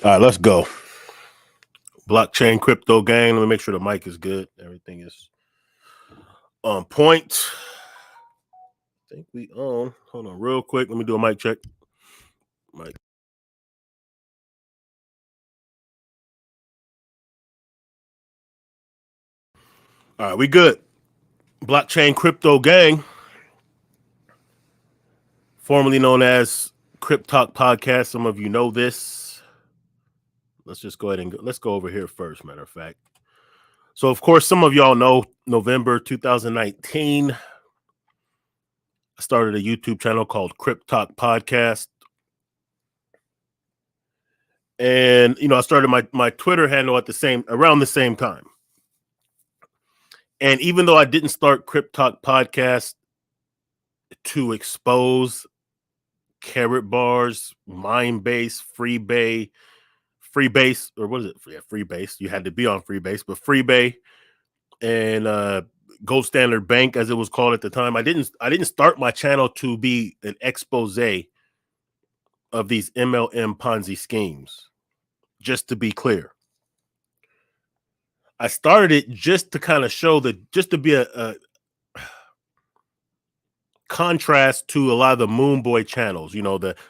All right, let's go. Blockchain crypto gang. Let me make sure the mic is good. Everything is on point. I think we on. Hold on real quick. Let me do a mic check. Mic. All right, we good. Blockchain crypto gang, formerly known as Crypt Talk Podcast. Some of you know this. Let's just go ahead and let's go over here first, matter of fact. So, of course, some of y'all know November 2019, I started a YouTube channel called Crypt Talk Podcast. And, I started my Twitter handle around the same time. And even though I didn't start Crypt Talk Podcast to expose karatbars, Mindbase, Freebase, or what is it? Yeah, Freebase. You had to be on Freebase, but Freebase and Gold Standard Bank, as it was called at the time. I didn't start my channel to be an expose of these MLM Ponzi schemes. Just to be clear, I started it just to kind of show just to be a contrast to a lot of the Moon Boy channels.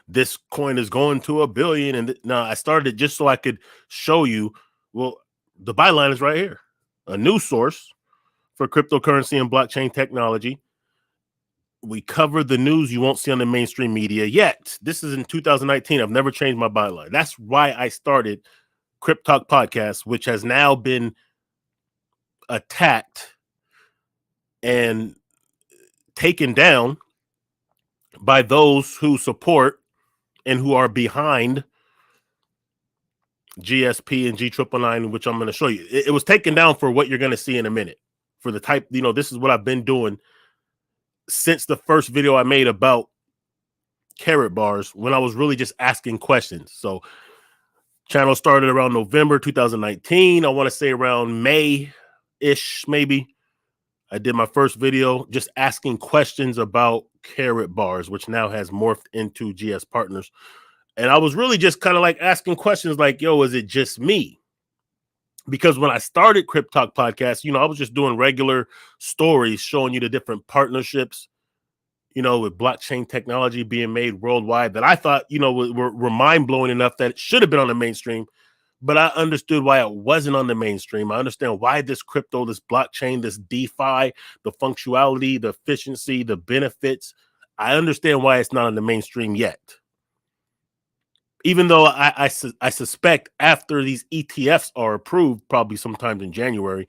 This coin is going to 1 billion, and no, I started just so I could show you. Well, the byline is right here, a news source for cryptocurrency and blockchain technology. We cover the news you won't see on the mainstream media yet. This is in 2019. I've never changed my byline. That's why I started Crypt Talk Podcast, which has now been attacked and taken down by those who support and who are behind GSP and G999, which I'm going to show you. It was taken down for what you're going to see in a minute. For the type, this is what I've been doing since the first video I made about karatbars, when I was really just asking questions. So channel started around November 2019. I want to say around May-ish, maybe. I did my first video just asking questions about karatbars, which now has morphed into gspartners. And I was really just kind of like asking questions like, yo, is it just me? Because when I started Crypt Talk Podcast, I was just doing regular stories showing you the different partnerships, with blockchain technology being made worldwide that I thought, were mind-blowing enough that it should have been on the mainstream. But I understood why it wasn't on the mainstream. I understand why this crypto, this blockchain, this DeFi, the functionality, the efficiency, the benefits. I understand why it's not on the mainstream yet. Even though I suspect after these ETFs are approved, probably sometime in January,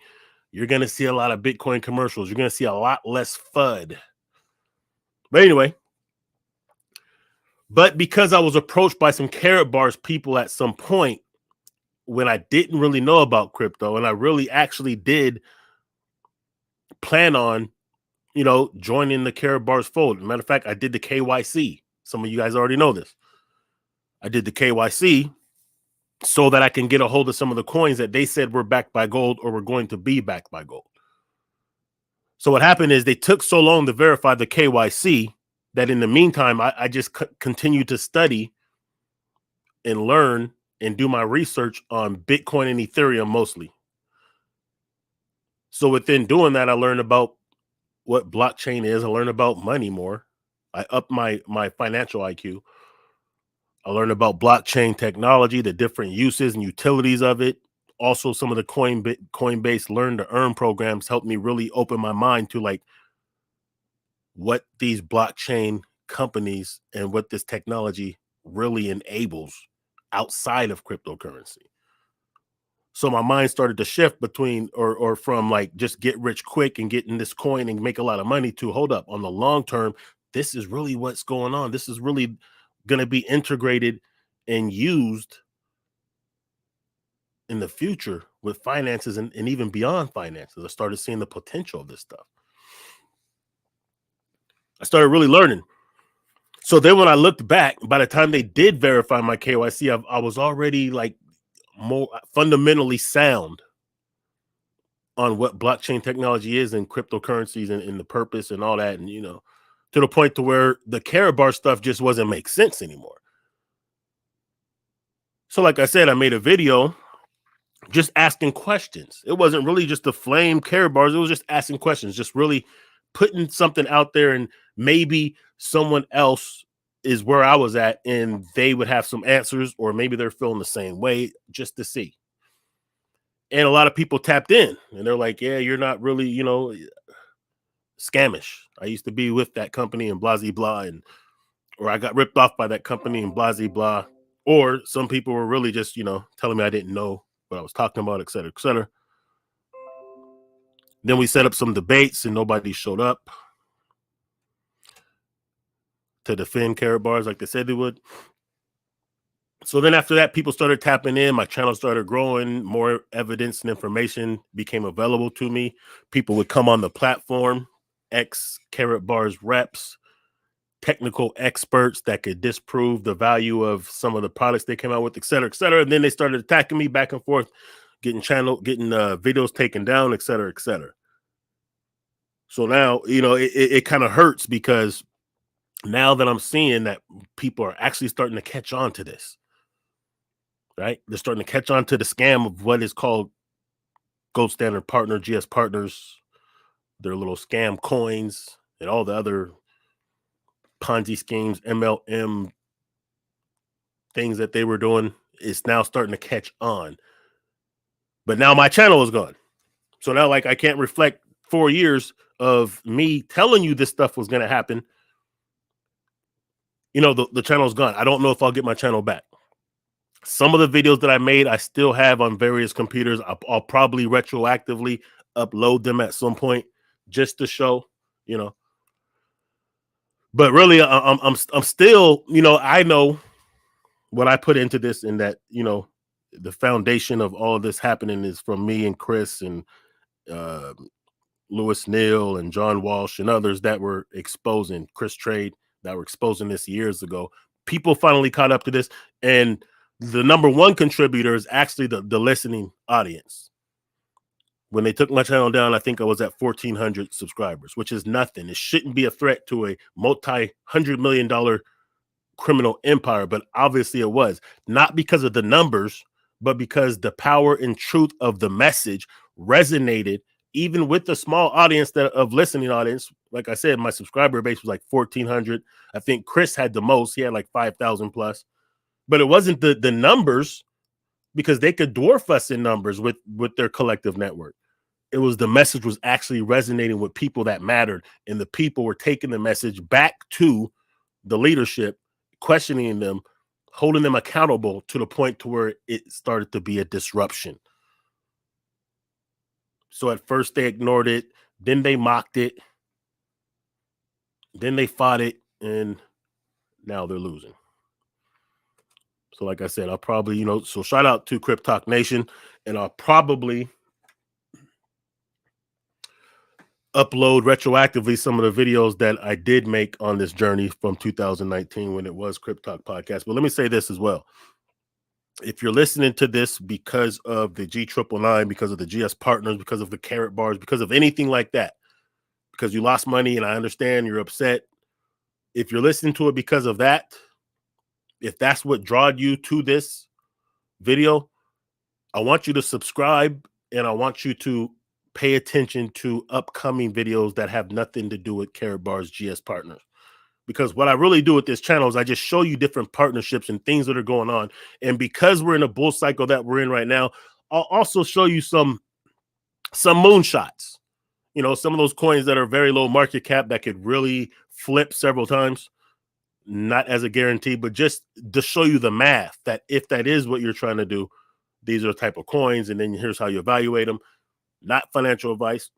you're going to see a lot of Bitcoin commercials. You're going to see a lot less FUD. But anyway, because I was approached by some karatbars people at some point when I didn't really know about crypto, and I really actually did plan on, joining the karatbars fold. Matter of fact, I did the KYC. Some of you guys already know this. I did the KYC so that I can get a hold of some of the coins that they said were backed by gold or were going to be backed by gold. So what happened is they took so long to verify the KYC that in the meantime, I just continued to study and learn and do my research on Bitcoin and Ethereum mostly. So within doing that, I learned about what blockchain is. I learned about money more. I upped my financial IQ. I learned about blockchain technology, the different uses and utilities of it. Also, some of the Coinbase learn to earn programs helped me really open my mind to like what these blockchain companies and what this technology really enables outside of cryptocurrency. So my mind started to shift between or from like just get rich quick and getting this coin and make a lot of money to hold up on the long term. This is really what's going on. This is really going to be integrated and used in the future with finances and even beyond finances. I started seeing the potential of this stuff. I started really learning. So then when I looked back, by the time they did verify my KYC, I was already like more fundamentally sound on what blockchain technology is and cryptocurrencies and the purpose and all that. And, to the point to where the karatbar stuff just wasn't make sense anymore. So like I said, I made a video just asking questions. It wasn't really just to flame Karatbars. It was just asking questions, just really putting something out there, and maybe someone else is where I was at and they would have some answers, or maybe they're feeling the same way, just to see. And a lot of people tapped in and they're like, yeah, you're not really, scamish. I used to be with that company and blah, blah, blah. And, or I got ripped off by that company and blah, blah, blah. Or some people were really just, telling me I didn't know what I was talking about, et cetera, et cetera. Then we set up some debates and nobody showed up to defend Karatbars like they said they would. So then after that, people started tapping in. My channel started growing. More evidence and information became available to me. People would come on the platform, ex-Karatbars reps, technical experts that could disprove the value of some of the products they came out with, et cetera, et cetera. And then they started attacking me back and forth, getting videos taken down, et cetera, et cetera. So now, it kind of hurts, because now that I'm seeing that people are actually starting to catch on to this, right? They're starting to catch on to the scam of what is called gold standard partner, GS partners, their little scam coins, and all the other Ponzi schemes, MLM things that they were doing. Is now starting to catch on. But now my channel is gone. So now, like, I can't reflect 4 years of me telling you this stuff was going to happen. The channel is gone. I don't know if I'll get my channel back. Some of the videos that I made, I still have on various computers. I'll probably retroactively upload them at some point just to show, But really, I'm still, I know what I put into this, and that, the foundation of all of this happening is from me and Chris and uh, Lewis Neal and John Walsh and others that were exposing Chris Trade, that were exposing this years ago. People finally caught up to this, and the number one contributor is actually the listening audience. When they took my channel down, I think I was at 1,400 subscribers, which is nothing. It shouldn't be a threat to a multi-$100 million criminal empire, but obviously it was, not because of the numbers, but because the power and truth of the message resonated even with the small audience of listening audience. Like I said, my subscriber base was like 1,400. I think Chris had the most. He had like 5,000 plus, but it wasn't the numbers, because they could dwarf us in numbers with their collective network. It was the message was actually resonating with people that mattered, and the people were taking the message back to the leadership, questioning them, holding them accountable, to the point to where it started to be a disruption. So at first they ignored it, then they mocked it, then they fought it, and now they're losing. So like I said, I'll probably, so shout out to Crypt Talk Nation, and I'll probably upload retroactively some of the videos that I did make on this journey from 2019 when it was Crypt Talk Podcast. But let me say this as well. If you're listening to this because of the G999, because of the GS partners, because of the Karatbars, because of anything like that, because you lost money, and I understand you're upset. If you're listening to it because of that, if that's what drawed you to this video, I want you to subscribe, and I want you to pay attention to upcoming videos that have nothing to do with Karatbars GS partners. Because what I really do with this channel is I just show you different partnerships and things that are going on. And because we're in a bull cycle that we're in right now, I'll also show you some moonshots. Some of those coins that are very low market cap that could really flip several times. Not as a guarantee, but just to show you the math, that if that is what you're trying to do, these are the type of coins, and then here's how you evaluate them. Not financial advice.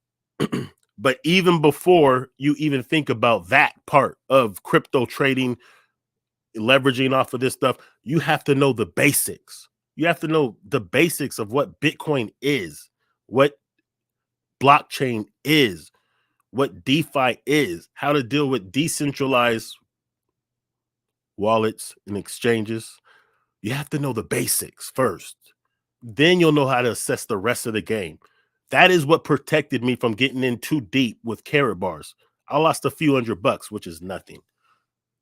But even before you even think about that part of crypto trading, leveraging off of this stuff, you have to know the basics. You have to know the basics of what Bitcoin is, what blockchain is, what DeFi is, how to deal with decentralized wallets and exchanges. You have to know the basics first. Then you'll know how to assess the rest of the game. That is what protected me from getting in too deep with Karatbars. I lost a few $100, which is nothing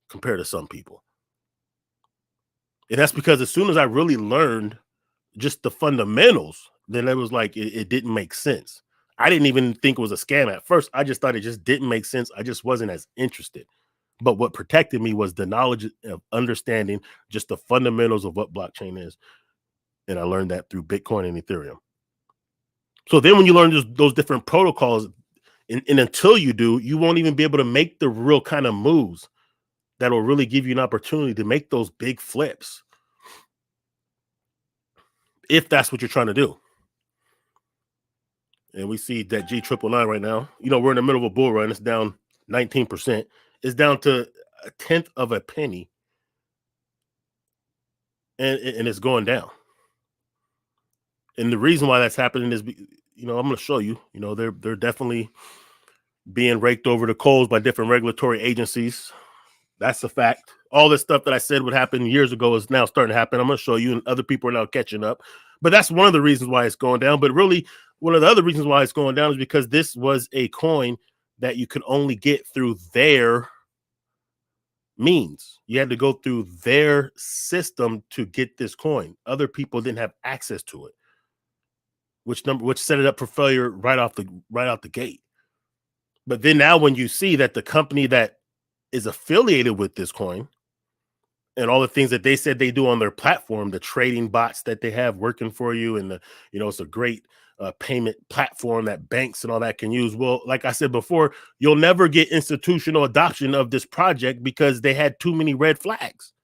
compared to some people. And that's because as soon as I really learned just the fundamentals, then it was like it didn't make sense. I didn't even think it was a scam at first. I just thought it just didn't make sense. I just wasn't as interested. But what protected me was the knowledge of understanding just the fundamentals of what blockchain is. And I learned that through Bitcoin and Ethereum. So then when you learn those different protocols, and until you do, you won't even be able to make the real kind of moves that will really give you an opportunity to make those big flips, if that's what you're trying to do. And we see that G999 right now, we're in the middle of a bull run. It's down 19%. It's down to a tenth of a penny, and it's going down. And the reason why that's happening is, I'm going to show you, they're definitely being raked over the coals by different regulatory agencies. That's a fact. All this stuff that I said would happen years ago is now starting to happen. I'm going to show you, and other people are now catching up. But that's one of the reasons why it's going down. But really, one of the other reasons why it's going down is because this was a coin that you could only get through their means. You had to go through their system to get this coin. Other people didn't have access to it, which set it up for failure right out the gate. But then now when you see that the company that is affiliated with this coin and all the things that they said they do on their platform, the trading bots that they have working for you, and it's a great payment platform that banks and all that can use. Well, like I said before, you'll never get institutional adoption of this project because they had too many red flags.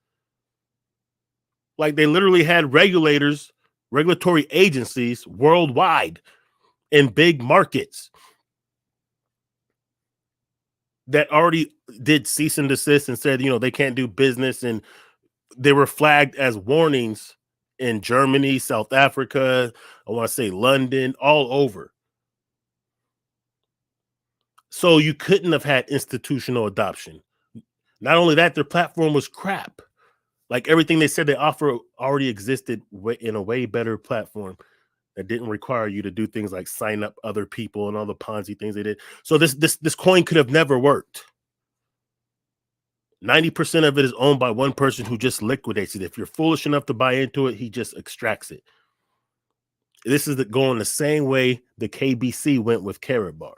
Like, they literally had regulatory agencies worldwide in big markets that already did cease and desist and said, they can't do business. And they were flagged as warnings in Germany, South Africa, I want to say London, all over. So you couldn't have had institutional adoption. Not only that, their platform was crap. Like, everything they said they offer already existed in a way better platform that didn't require you to do things like sign up other people and all the Ponzi things they did. So this coin could have never worked. 90% of it is owned by one person who just liquidates it. If you're foolish enough to buy into it, he just extracts it. This is going the same way the KBC went with karatbars.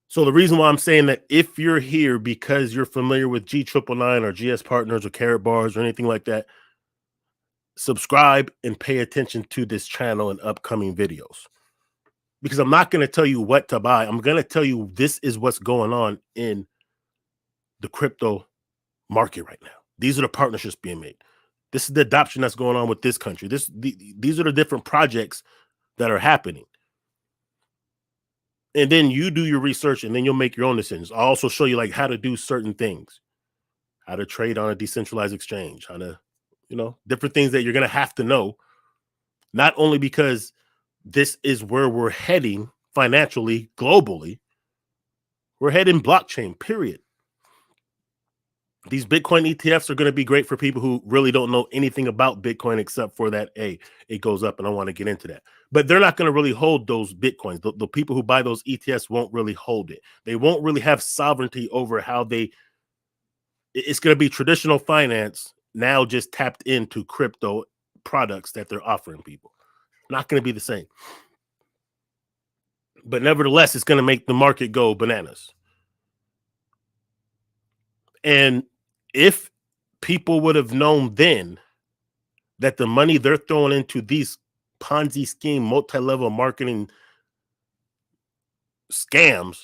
So the reason why I'm saying that, if you're here because you're familiar with G999 or gspartners or karatbars or anything like that, subscribe and pay attention to this channel and upcoming videos. Because I'm not going to tell you what to buy. I'm going to tell you this is what's going on in the crypto market right now. These are the partnerships being made. This is the adoption that's going on with this country. These are the different projects that are happening. And then you do your research, and then you'll make your own decisions. I'll also show you how to do certain things, how to trade on a decentralized exchange, how to, different things that you're going to have to know, not only because this is where we're heading financially, globally. We're heading blockchain, period. These Bitcoin ETFs are going to be great for people who really don't know anything about Bitcoin, except for that, hey, it goes up and I want to get into that. But they're not going to really hold those Bitcoins. The people who buy those ETFs won't really hold it. They won't really have sovereignty over how it's going to be traditional finance now just tapped into crypto products that they're offering people. Not going to be the same. But nevertheless, it's going to make the market go bananas. And if people would have known then that the money they're throwing into these Ponzi scheme, multi-level marketing scams,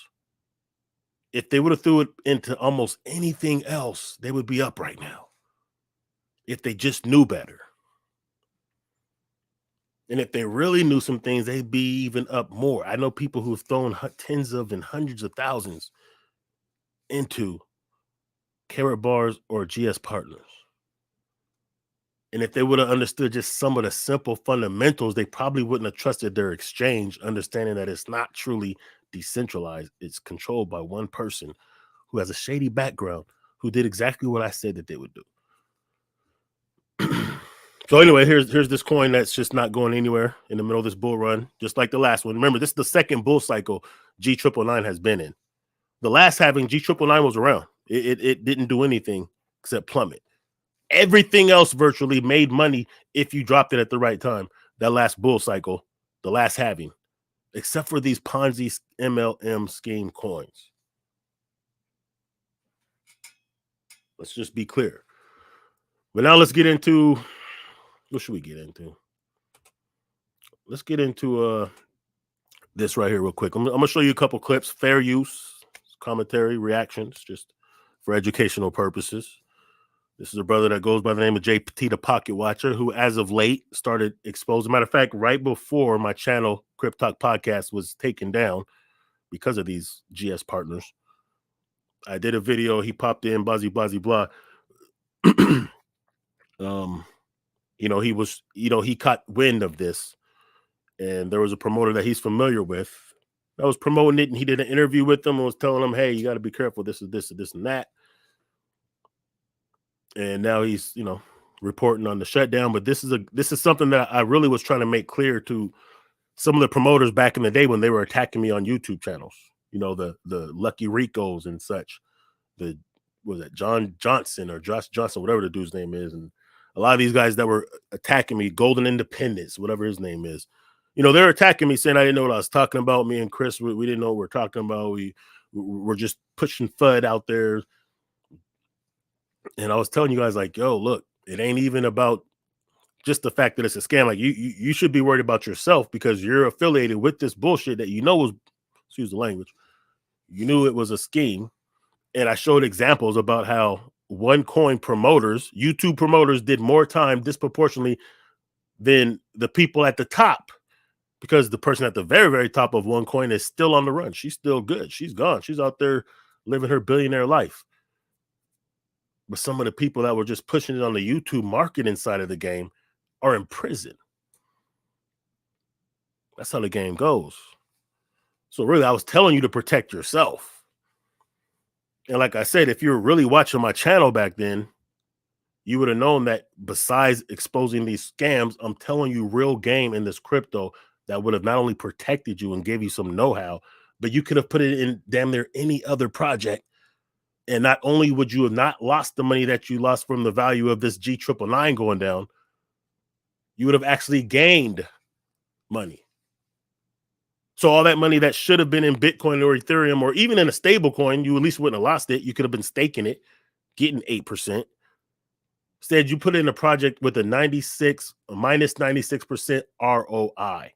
if they would have threw it into almost anything else, they would be up right now. If they just knew better. And if they really knew some things, they'd be even up more. I know people who have thrown tens of and hundreds of thousands into karatbars or gspartners. And if they would have understood just some of the simple fundamentals, they probably wouldn't have trusted their exchange, understanding that it's not truly decentralized. It's controlled by one person who has a shady background, who did exactly what I said that they would do. So anyway, here's this coin that's just not going anywhere in the middle of this bull run, just like the last one. Remember, this is the second bull cycle G999 has been in. The last halving, G999 was around. It didn't do anything except plummet. Everything else virtually made money if you dropped it at the right time. That last bull cycle, the last halving, except for these Ponzi MLM scheme coins. Let's just be clear. But now let's get into, what should we get into? Let's get into this right here real quick. I'm going to show you a couple clips, fair use, commentary, reactions, just for educational purposes. This is a brother that goes by the name of JT the Pocket Watcher, who as of late started exposing. Matter of fact, right before my channel, Crypt Talk Podcast, was taken down because of these GS partners, I did a video. He popped in, blah. He was, he caught wind of this, and there was a promoter that he's familiar with that was promoting it, and he did an interview with them and was telling them, hey, you got to be careful. This is this and this and that. And now he's, reporting on the shutdown. But this is something that I really was trying to make clear to some of the promoters back in the day when they were attacking me on YouTube channels. The Lucky Ricos and such. Was that John Johnson or Josh Johnson, whatever the dude's name is, and a lot of these guys that were attacking me, Golden Independence, whatever his name is. They're attacking me, saying I didn't know what I was talking about. Me and Chris, we didn't know what we're talking about. We're just pushing FUD out there. And I was telling you guys, like, yo, look, it ain't even about just the fact that it's a scam. Like, you should be worried about yourself because you're affiliated with this bullshit that was, excuse the language, you knew it was a scheme. And I showed examples about how OneCoin promoters, YouTube promoters, did more time disproportionately than the people at the top, because the person at the very, very top of OneCoin is still on the run. She's still good. She's gone. She's out there living her billionaire life. But some of the people that were just pushing it on the YouTube marketing side of the game are in prison. That's how the game goes. So really, I was telling you to protect yourself. And like I said, if you were really watching my channel back then, you would have known that besides exposing these scams, I'm telling you real game in this crypto that would have not only protected you and gave you some know-how, but you could have put it in damn near any other project. And not only would you have not lost the money that you lost from the value of this G999 going down, you would have actually gained money. So all that money that should have been in Bitcoin or Ethereum or even in a stable coin, you at least wouldn't have lost it. You could have been staking it, getting 8%. Instead, you put it in a project with a minus 96% ROI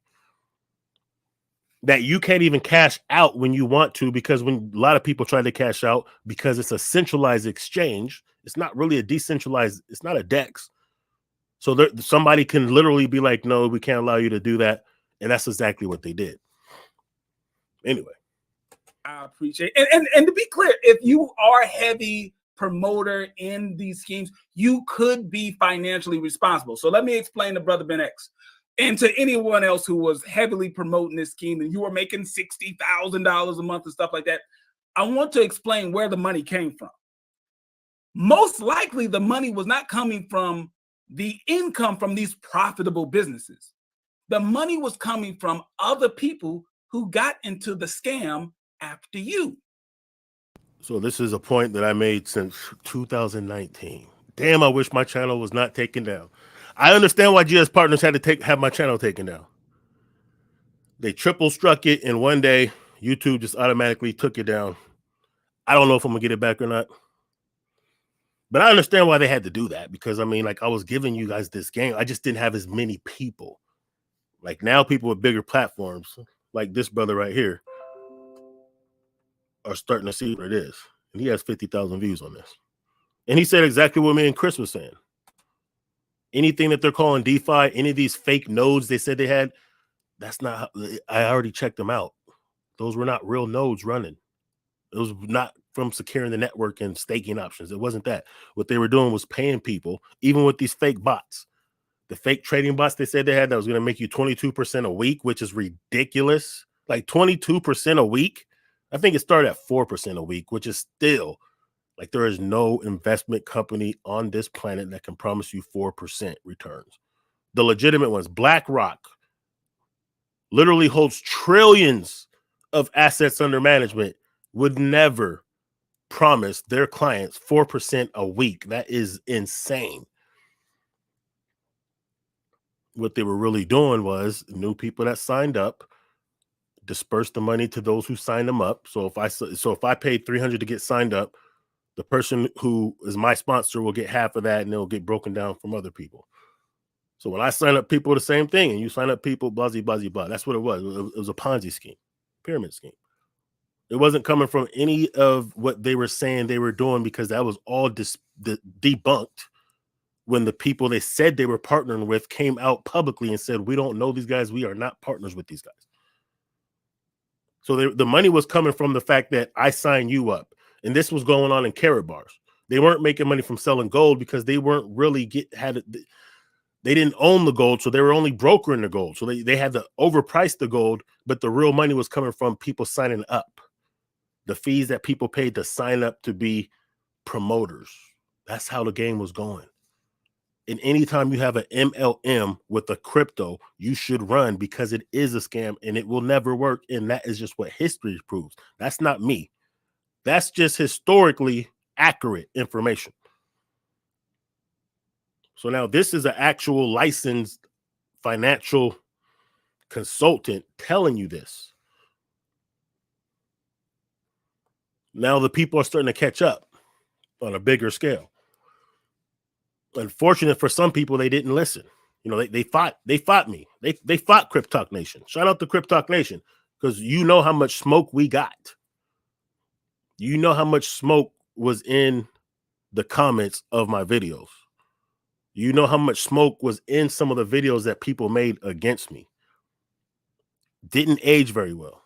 that you can't even cash out when you want to, because when a lot of people try to cash out, because it's a centralized exchange, it's not really a decentralized, it's not a DEX. So somebody can literally be like, no, we can't allow you to do that. And that's exactly what they did. Anyway. I appreciate it. And to be clear, if you are a heavy promoter in these schemes, you could be financially responsible. So let me explain to Brother Ben X and to anyone else who was heavily promoting this scheme and you were making $60,000 a month and stuff like that. I want to explain where the money came from. Most likely the money was not coming from the income from these profitable businesses. The money was coming from other people who got into the scam after you. So this is a point that I made since 2019. Damn, I wish my channel was not taken down. I understand why GS Partners had to have my channel taken down. They triple struck it, and one day YouTube just automatically took it down. I don't know if I'm gonna get it back or not. But I understand why they had to do that, because I mean, like, I was giving you guys this game. I just didn't have as many people. Like now, people with bigger platforms, like this brother right here, are starting to see what it is. And he has 50,000 views on this. And he said exactly what me and Chris was saying. Anything that they're calling DeFi, any of these fake nodes they said they had, that's not, I already checked them out. Those were not real nodes running. It was not from securing the network and staking options. It wasn't that. What they were doing was paying people, even with these fake bots. The fake trading bots they said they had that was going to make you 22% a week, which is ridiculous. Like 22% a week. I think it started at 4% a week, which is still, like, there is no investment company on this planet that can promise you 4% returns. The legitimate ones, BlackRock, literally holds trillions of assets under management, would never promise their clients 4% a week. That is insane. What they were really doing was new people that signed up, disperse the money to those who signed them up. So if I paid $300 to get signed up, the person who is my sponsor will get half of that, and it'll get broken down from other people. So when I sign up people, the same thing, and you sign up people, blah, blah, blah, blah. That's what it was. It was a Ponzi scheme, pyramid scheme. It wasn't coming from any of what they were saying they were doing, because that was all debunked when the people they said they were partnering with came out publicly and said, we don't know these guys. We are not partners with these guys. So the money was coming from the fact that I signed you up. And this was going on in karatbars. They weren't making money from selling gold because they weren't really they didn't own the gold, so they were only brokering the gold. So they had to overprice the gold, but the real money was coming from people signing up. The fees that people paid to sign up to be promoters. That's how the game was going. And anytime you have an MLM with a crypto, you should run, because it is a scam and it will never work. And that is just what history proves. That's not me. That's just historically accurate information. So now this is an actual licensed financial consultant telling you this. Now the people are starting to catch up on a bigger scale. Unfortunate for some people, they didn't listen. You know, they fought me. They fought Crypt Talk Nation. Shout out to Crypt Talk Nation, because you know how much smoke we got. You know how much smoke was in the comments of my videos. You know how much smoke was in some of the videos that people made against me. Didn't age very well.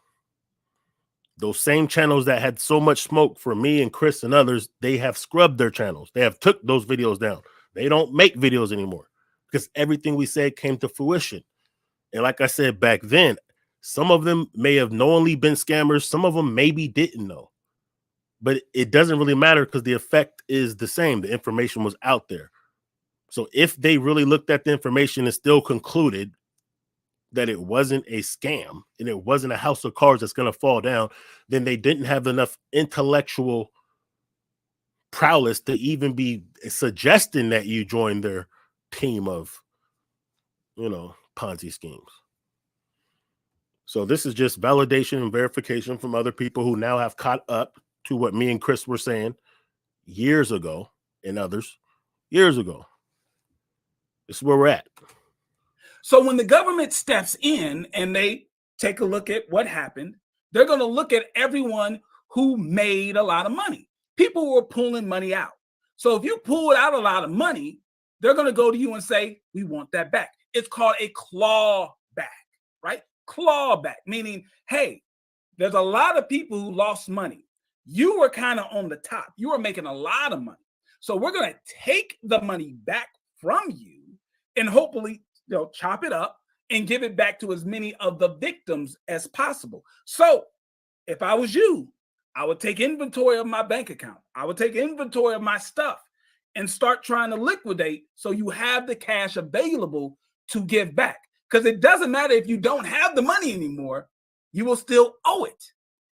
Those same channels that had so much smoke for me and Chris and others, they have scrubbed their channels. They have took those videos down. They don't make videos anymore, because everything we said came to fruition. And like I said back then, some of them may have knowingly been scammers. Some of them maybe didn't know. But it doesn't really matter, because the effect is the same. The information was out there. So if they really looked at the information and still concluded that it wasn't a scam and it wasn't a house of cards that's going to fall down, then they didn't have enough intellectual prowess to even be suggesting that you join their team of, Ponzi schemes. So this is just validation and verification from other people who now have caught up to what me and Chris were saying years ago, and others years ago. This is where we're at. So when the government steps in and they take a look at what happened, they're going to look at everyone who made a lot of money. People were pulling money out. So if you pulled out a lot of money, they're going to go to you and say, we want that back. It's called a claw back, right? Claw back, meaning, hey, there's a lot of people who lost money. You were kind of on the top. You were making a lot of money. So we're going to take the money back from you and hopefully they'll chop it up and give it back to as many of the victims as possible. So if I was you, I would take inventory of my bank account. I would take inventory of my stuff and start trying to liquidate, so you have the cash available to give back. Because it doesn't matter if you don't have the money anymore, you will still owe it.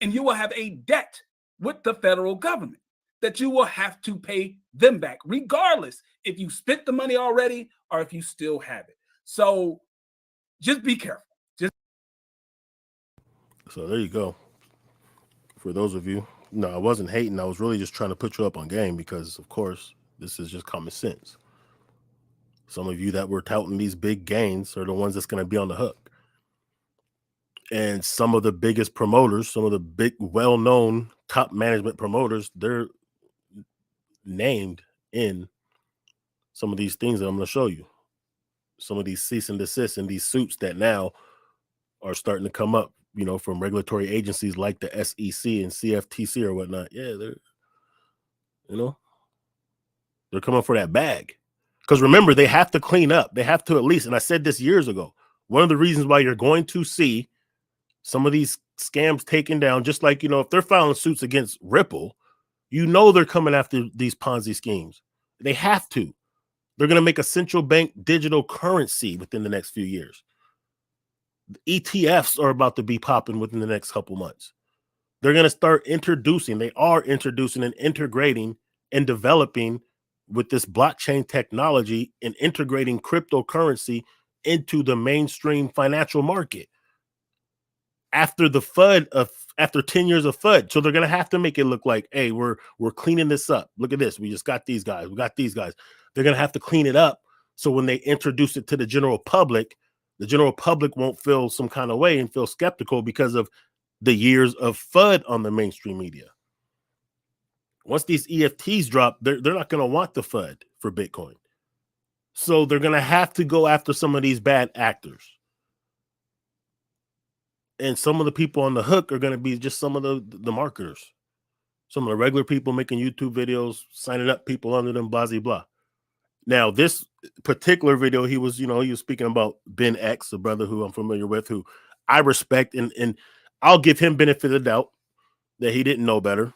And you will have a debt with the federal government that you will have to pay them back, regardless if you spent the money already or if you still have it. So just be careful. So there you go. For those of you, no, I wasn't hating. I was really just trying to put you up on game, because, of course, this is just common sense. Some of you that were touting these big gains are the ones that's going to be on the hook. And some of the biggest promoters, some of the big, well-known top management promoters, they're named in some of these things that I'm going to show you. Some of these cease and desist and these suits that now are starting to come up, from regulatory agencies like the SEC and CFTC or whatnot. Yeah, they're coming for that bag. Because remember, they have to clean up. They have to at least, and I said this years ago, one of the reasons why you're going to see some of these scams taken down, just like, if they're filing suits against Ripple, they're coming after these Ponzi schemes. They have to. They're going to make a central bank digital currency within the next few years. The ETFs are about to be popping within the next couple months. They're going to start introducing, they are introducing and integrating and developing with this blockchain technology and integrating cryptocurrency into the mainstream financial market after the FUD of after 10 years of FUD. So they're going to have to make it look like, hey, we're cleaning this up. Look at this. We just got these guys. We got these guys. They're going to have to clean it up. So when they introduce it to the general public won't feel some kind of way and feel skeptical because of the years of FUD on the mainstream media. Once these EFTs drop, they're not going to want the FUD for Bitcoin. So they're going to have to go after some of these bad actors. And some of the people on the hook are going to be just some of the marketers, some of the regular people making YouTube videos, signing up people under them, blah, blah, blah. Now, this particular video, he was speaking about Ben X, a brother who I'm familiar with, who I respect, and I'll give him benefit of the doubt that he didn't know better.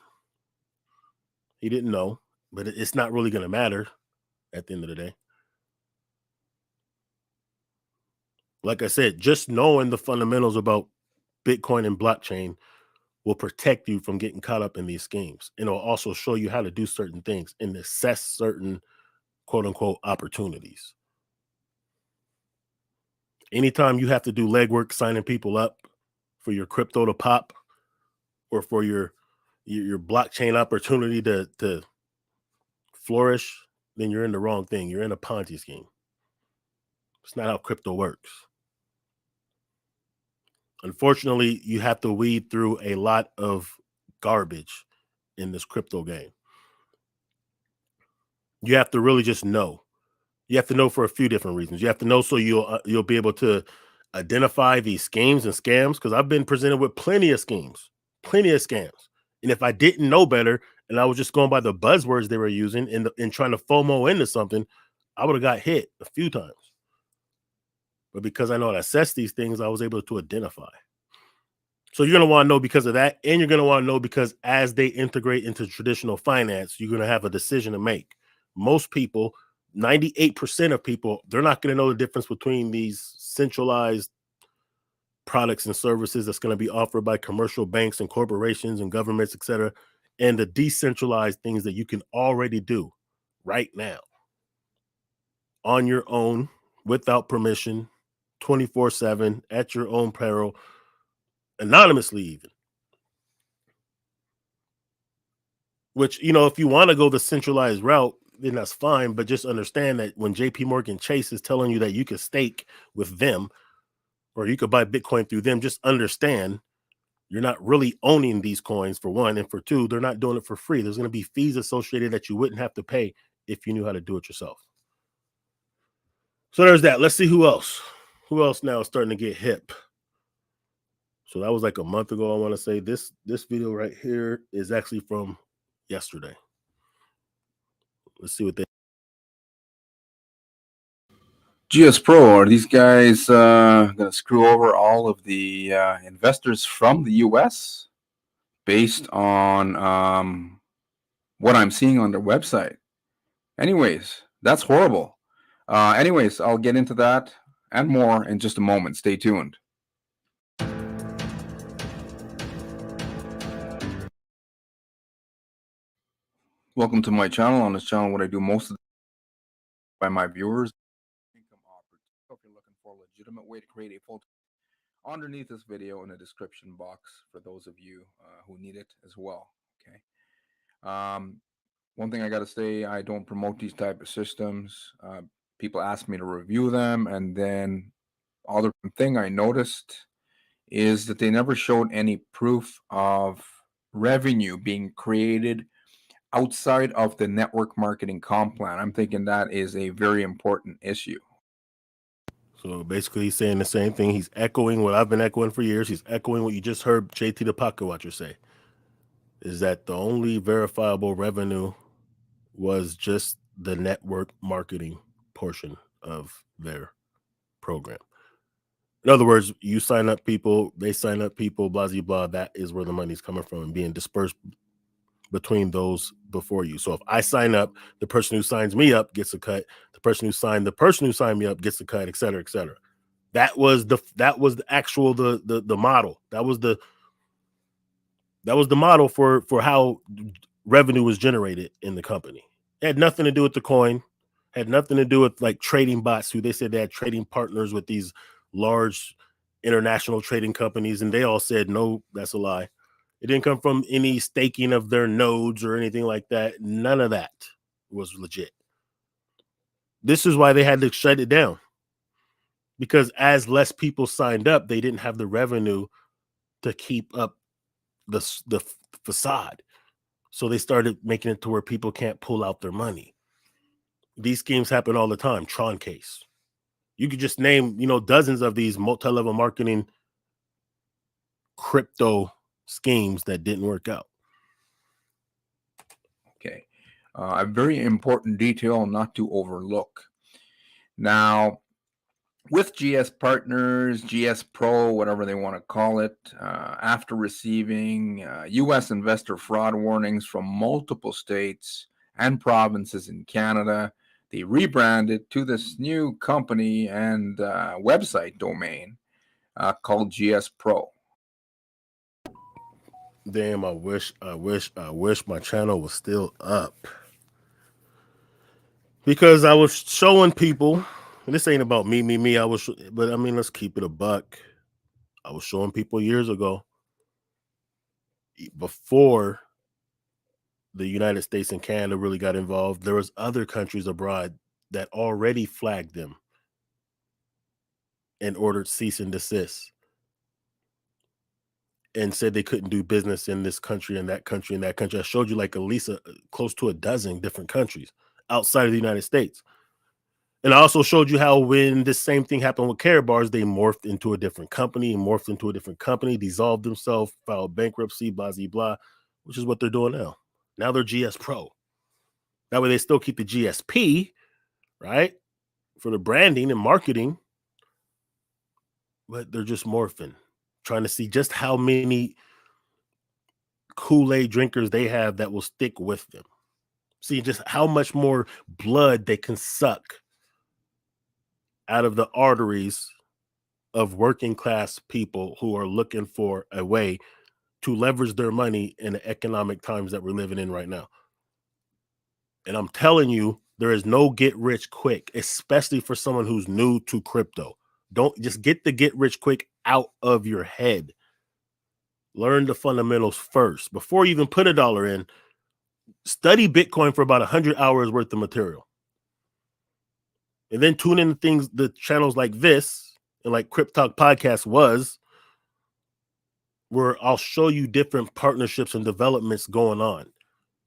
He didn't know, but it's not really going to matter at the end of the day. Like I said, just knowing the fundamentals about Bitcoin and blockchain will protect you from getting caught up in these schemes. And it'll also show you how to do certain things and assess certain quote unquote opportunities. Anytime you have to do legwork signing people up for your crypto to pop or for your blockchain opportunity to flourish, then you're in the wrong thing. You're in a Ponzi scheme. It's not how crypto works. Unfortunately, you have to weed through a lot of garbage in this crypto game. You have to really just know. You have to know for a few different reasons. You have to know so you'll be able to identify these schemes and scams, because I've been presented with plenty of schemes, plenty of scams. And if I didn't know better and I was just going by the buzzwords they were using and trying to FOMO into something, I would have got hit a few times. But because I know how to assess these things, I was able to identify. So you're going to want to know because of that. And you're going to want to know because as they integrate into traditional finance, you're going to have a decision to make. Most people, 98% of people, they're not going to know the difference between these centralized products and services that's going to be offered by commercial banks and corporations and governments, etc., and the decentralized things that you can already do right now on your own, without permission, 24/7, at your own peril, anonymously even. Which, if you want to go the centralized route, then that's fine. But just understand that when JP Morgan Chase is telling you that you can stake with them or you could buy Bitcoin through them, just understand you're not really owning these coins, for one. And for two, they're not doing it for free. There's going to be fees associated that you wouldn't have to pay if you knew how to do it yourself. So there's that. Let's see who else. Who else now is starting to get hip? So that was like a month ago, I want to say. This video right here is actually from yesterday. Let's see what they. GS Pro, are these guys going to screw over all of the investors from the US based on what I'm seeing on their website? Anyways, that's horrible. Anyways, I'll get into that and more in just a moment. Stay tuned. Welcome to my channel. On this channel, what I do most of by my viewers, income opportunity. If you're looking for a legitimate way to create a full underneath this video in the description box for those of you who need it as well. Okay. One thing I got to say, I don't promote these type of systems. People ask me to review them, and then other thing I noticed is that they never showed any proof of revenue being created outside of the network marketing comp plan. I'm thinking that is a very important issue. So basically, he's saying the same thing. He's echoing what I've been echoing for years. He's echoing what you just heard JT the Pocket Watcher say, is that the only verifiable revenue was just the network marketing portion of their program. In other words, you sign up people, they sign up people, blah, blah, blah. That is where the money's coming from and being dispersed between those before you. So if I sign up, the person who signs me up gets a cut. The person who signed me up gets a cut, et cetera, et cetera. That was the actual the model. That was the That was the model for how revenue was generated in the company. It had nothing to do with the coin. Had nothing to do with like trading bots who they said they had trading partners with these large international trading companies, and they all said no, that's a lie. It didn't come from any staking of their nodes or anything like that. None of that was legit. This is why they had to shut it down, because as less people signed up, they didn't have the revenue to keep up the facade. So they started making it to where people can't pull out their money. These schemes happen all the time. Tron case. You could just name, dozens of these multi-level marketing crypto schemes that didn't work out. Okay. A very important detail not to overlook. Now, with gspartners, GS Pro, whatever they want to call it, after receiving U.S. investor fraud warnings from multiple states and provinces in Canada, they rebranded to this new company and website domain called GS Pro. Damn, I wish my channel was still up, because I was showing people, and this ain't about me. But I mean, let's keep it a buck. I was showing people years ago, before the United States and Canada really got involved, there was other countries abroad that already flagged them and ordered cease and desist, and said they couldn't do business in this country and that country and that country. I showed you like at least close to a dozen different countries outside of the United States. And I also showed you how when this same thing happened with karatbars, they morphed into a different company, dissolved themselves, filed bankruptcy, blah, blah, blah, which is what they're doing now. Now they're GS Pro. That way they still keep the GSP, right, for the branding and marketing, but they're just morphing, trying to see just how many Kool-Aid drinkers they have that will stick with them. See just how much more blood they can suck out of the arteries of working class people who are looking for a way to leverage their money in the economic times that we're living in right now. And I'm telling you, there is no get rich quick, especially for someone who's new to crypto. Don't just get the get rich quick out of your head. Learn the fundamentals first. Before you even put $1 in, study Bitcoin for about 100 hours worth of material. And then tune in to the channels like this and like Crypt Talk Podcast was, where I'll show you different partnerships and developments going on.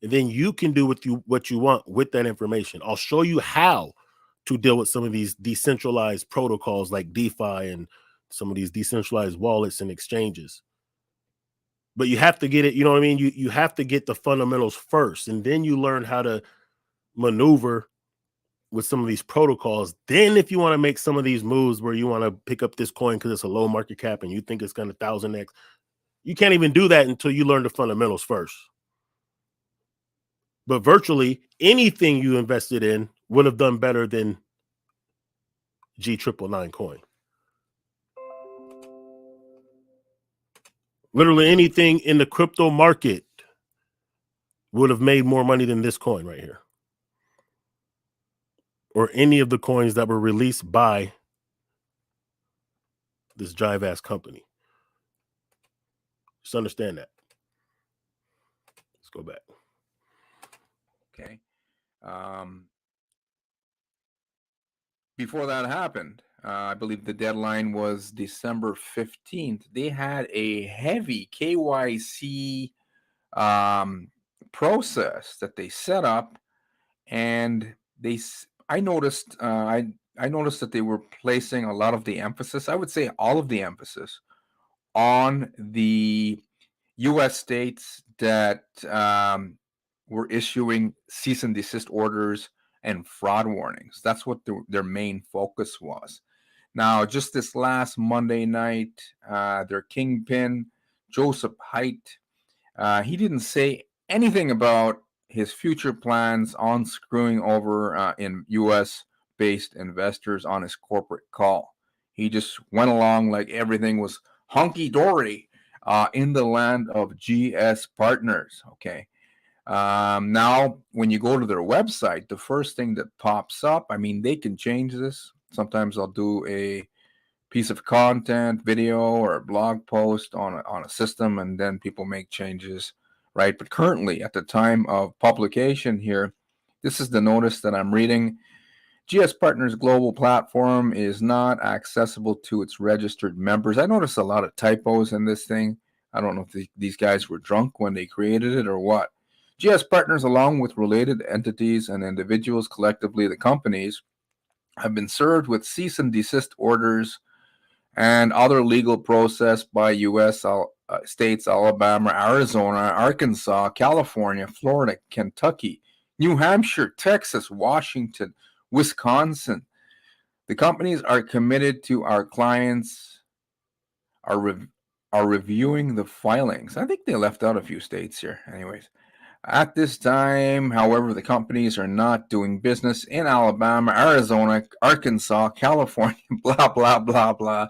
And then you can do what you want with that information. I'll show you how to deal with some of these decentralized protocols like DeFi and some of these decentralized wallets and exchanges. But you have to get it, you know what I mean? You have to get the fundamentals first, and then you learn how to maneuver with some of these protocols. Then if you want to make some of these moves where you want to pick up this coin because it's a low market cap and you think it's going to 1,000x, you can't even do that until you learn the fundamentals first. But virtually anything you invested in would have done better than G999 coin. Literally anything in the crypto market would have made more money than this coin right here, or any of the coins that were released by this jive ass company. Just understand that. Let's go back. Okay. Before that happened, I believe the deadline was December 15th. They had a heavy KYC process that they set up, and I noticed that they were placing a lot of the emphasis, I would say all of the emphasis, on the U.S. states that were issuing cease and desist orders and fraud warnings. That's what their main focus was. Now, just this last Monday night, their kingpin, Joseph Haidt, he didn't say anything about his future plans on screwing over in U.S.-based investors on his corporate call. He just went along like everything was hunky-dory in the land of gspartners. Okay. Now, when you go to their website, the first thing that pops up, I mean, they can change this. Sometimes I'll do a piece of content, video, or a blog post on a system, and then people make changes, right? But currently, at the time of publication here, this is the notice that I'm reading. gspartners global platform is not accessible to its registered members. I noticed a lot of typos in this thing. I don't know if these guys were drunk when they created it or what. gspartners, along with related entities and individuals, collectively the companies, have been served with cease and desist orders and other legal process by U.S. States, Alabama, Arizona, Arkansas, California, Florida, Kentucky, New Hampshire, Texas, Washington, Wisconsin. The companies are committed to our clients, are reviewing the filings. I think they left out a few states here. Anyways, at this time, however, the companies are not doing business in Alabama, Arizona, Arkansas, California, blah, blah, blah, blah,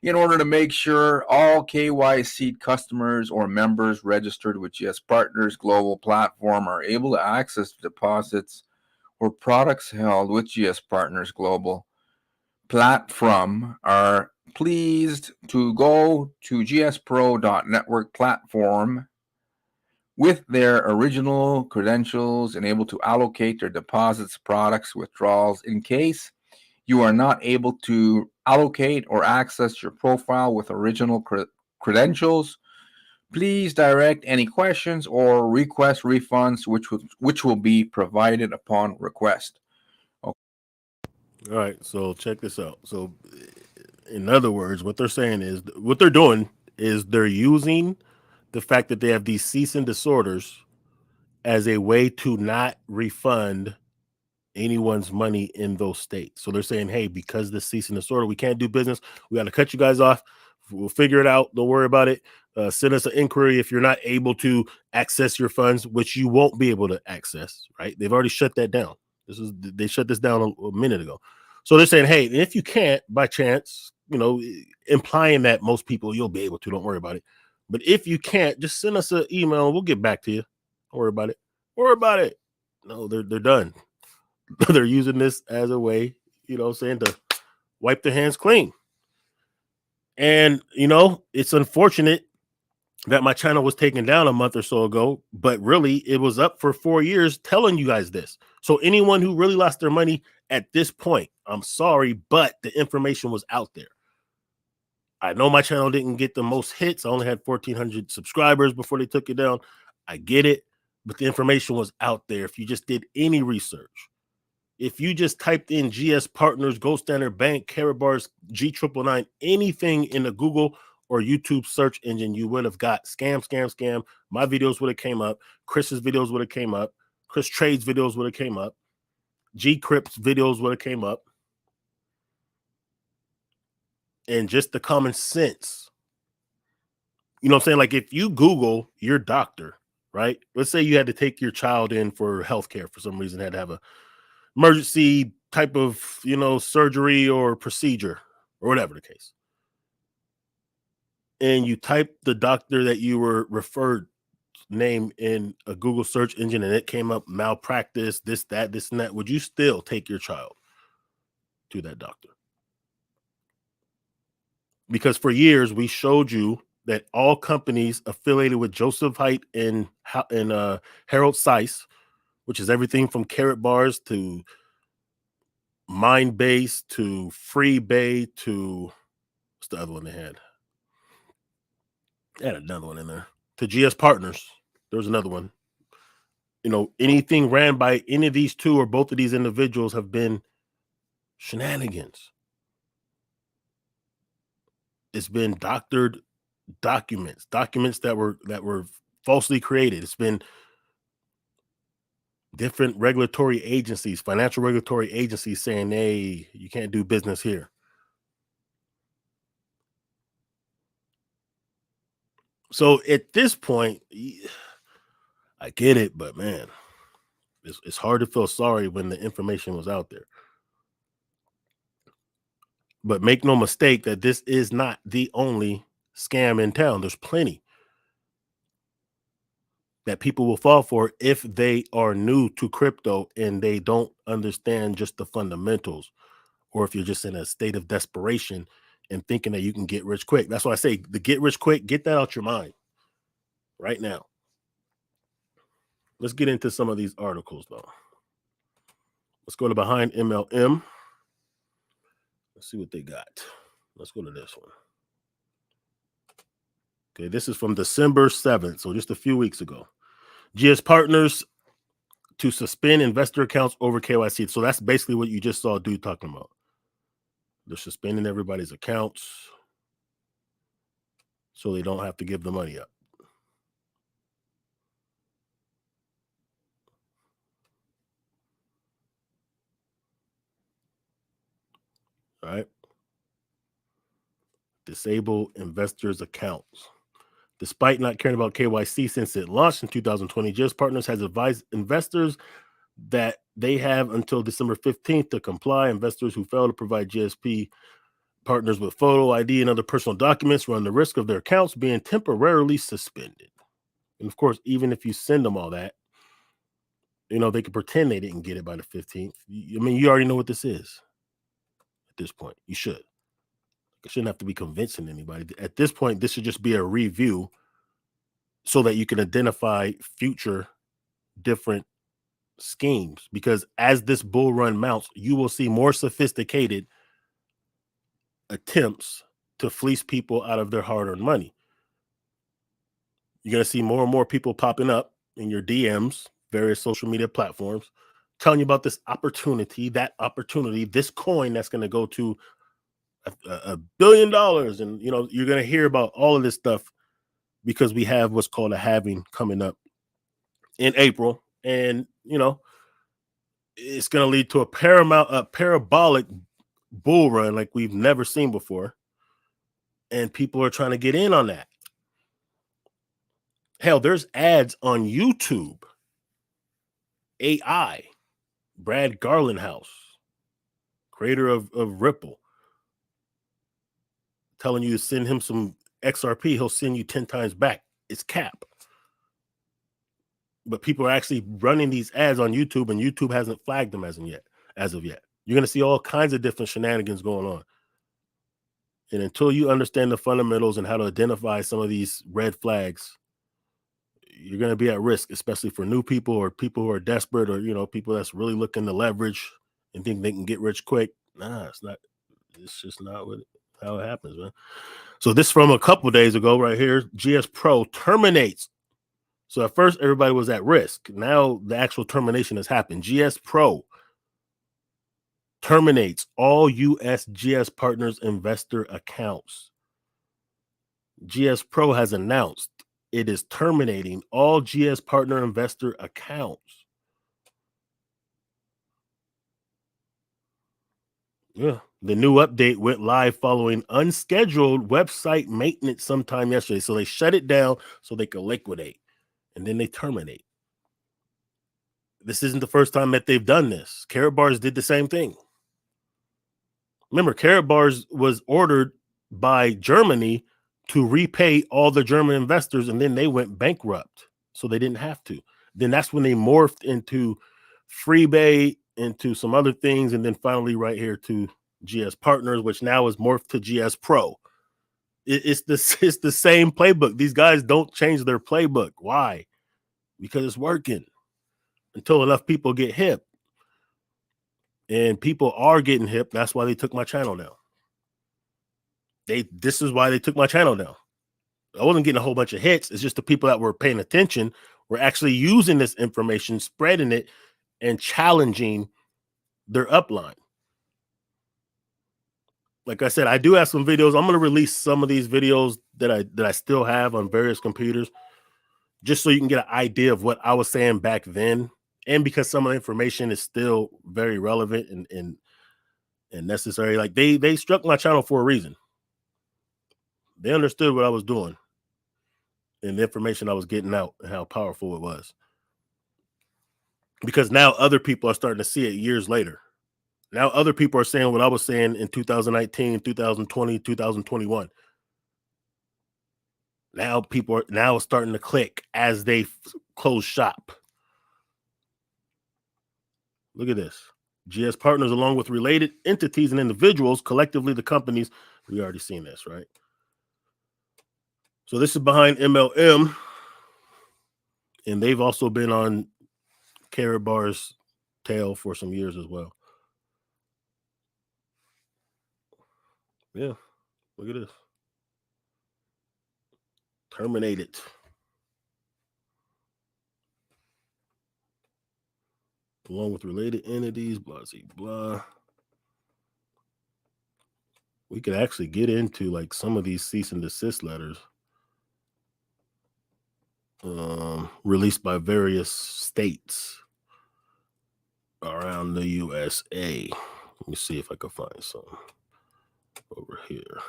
in order to make sure all KYC customers or members registered with gspartners Global Platform are able to access deposits or products held with gspartners Global Platform are pleased to go to gspro.network platform with their original credentials and able to allocate their deposits, products, withdrawals. In case you are not able to allocate or access your profile with original credentials, please direct any questions or request refunds, which will be provided upon request. All right, so check this out. So, in other words, what they're saying is, what they're doing is they're using the fact that they have these cease and disorders as a way to not refund anyone's money in those states. So they're saying, hey, because the cease and disorder, we can't do business. We got to cut you guys off. We'll figure it out. Don't worry about it. Send us an inquiry if you're not able to access your funds, which you won't be able to access, right? They've already shut that down. They shut this down a minute ago. So they're saying, hey, if you can't by chance, implying that most people you'll be able to, don't worry about it. But if you can't, just send us an email and we'll get back to you. Don't worry about it. Don't worry about it. No, they're done. They're using this as a way, to wipe their hands clean. And, it's unfortunate that my channel was taken down a month or so ago, but really it was up for 4 years telling you guys this. So anyone who really lost their money at this point, I'm sorry, but the information was out there. I know my channel didn't get the most hits. I only had 1,400 subscribers before they took it down. I get it, but the information was out there. If you just did any research, if you just typed in gspartners, Gold Standard Bank, karatbars, G999, anything in the Google or YouTube search engine, you would have got scam, scam, scam. My videos would have came up. Chris's videos would have came up. Chris Trades videos would have came up. G Crips videos would have came up. And just the common sense. You know what I'm saying? Like if you Google your doctor, right? Let's say you had to take your child in for healthcare for some reason, had to have a emergency type of, surgery or procedure or whatever the case. And you type the doctor that you were referred name in a Google search engine and it came up malpractice, this, that, this, and that. Would you still take your child to that doctor? Because for years we showed you that all companies affiliated with Joseph Haidt and Harold Seiss, which is everything from karatbars to Mindbase to Freebay to what's the other one they had? They had another one in there. To gspartners. There was another one. Anything ran by any of these two or both of these individuals have been shenanigans. It's been doctored documents that were falsely created. It's been different regulatory agencies, financial regulatory agencies saying, hey, you can't do business here. So at this point, I get it, but man, it's hard to feel sorry when the information was out there. But make no mistake that this is not the only scam in town. There's plenty that people will fall for if they are new to crypto and they don't understand just the fundamentals, or if you're just in a state of desperation and thinking that you can get rich quick. That's why I say the get rich quick, get that out your mind right now. Let's get into some of these articles though. Let's go to Behind MLM. Let's see what they got. Let's go to this one. Okay, this is from December 7th, so just a few weeks ago. gspartners to suspend investor accounts over KYC. So that's basically what you just saw dude talking about. They're suspending everybody's accounts so they don't have to give the money up. All right. Disable investors' accounts. Despite not caring about KYC since it launched in 2020, gspartners has advised investors that they have until December 15th to comply. Investors who fail to provide GSP partners with photo ID and other personal documents run the risk of their accounts being temporarily suspended. And of course, even if you send them all that, they can pretend they didn't get it by the 15th. I mean, you already know what this is at this point. You should. It shouldn't have to be convincing anybody. At this point, this should just be a review so that you can identify future different schemes, because as this bull run mounts, you will see more sophisticated attempts to fleece people out of their hard-earned money. You're going to see more and more people popping up in your DMs, various social media platforms, telling you about this opportunity, that opportunity, this coin that's going to go to $1 billion. And, you're going to hear about all of this stuff because we have what's called a halving coming up in April. And, it's going to lead to a parabolic bull run like we've never seen before. And people are trying to get in on that. Hell, there's ads on YouTube. AI, Brad Garlandhouse, creator of Ripple, telling you to send him some XRP, he'll send you 10 times back. It's cap. But people are actually running these ads on YouTube, and YouTube hasn't flagged them as of yet. You're going to see all kinds of different shenanigans going on. And until you understand the fundamentals and how to identify some of these red flags, you're going to be at risk, especially for new people or people who are desperate, or, people that's really looking to leverage and think they can get rich quick. Nah, it's not. It's just not how it happens, man. So this from a couple of days ago right here, GS Pro terminates. So at first, everybody was at risk. Now the actual termination has happened. GS Pro terminates all U.S. gspartners investor accounts. GS Pro has announced it is terminating all gspartner investor accounts. Yeah, the new update went live following unscheduled website maintenance sometime yesterday. So they shut it down so they could liquidate, and then they terminate. This isn't the first time that they've done this. Karatbars did the same thing. Remember, Karatbars was ordered by Germany to repay all the German investors, and then they went bankrupt, so they didn't have to. Then that's when they morphed into Freebay, into some other things, and then finally right here to gspartners, which now is morphed to GS Pro. It's the same playbook. These guys don't change their playbook. Why? Because it's working until enough people get hip. And people are getting hip. That's why they took my channel down. This is why they took my channel down. I wasn't getting a whole bunch of hits. It's just the people that were paying attention were actually using this information, spreading it, and challenging their upline. Like I said, I do have some videos. I'm going to release some of these videos that I still have on various computers, just so you can get an idea of what I was saying back then. And because some of the information is still very relevant and necessary. Like they struck my channel for a reason. They understood what I was doing and the information I was getting out and how powerful it was. Because now other people are starting to see it years later. Now other people are saying what I was saying in 2019, 2020, 2021. Now people are now starting to click as they close shop. Look at this. GS Partners, along with related entities and individuals, collectively the companies. We already seen this, right? So this is behind MLM, and they've also been on Karatbars' tail for some years as well. Yeah, look at this. Terminated. Along with related entities, blah, blah, blah. We could actually get into like some of these cease and desist letters released by various states around the USA. Let me see if I can find some over here.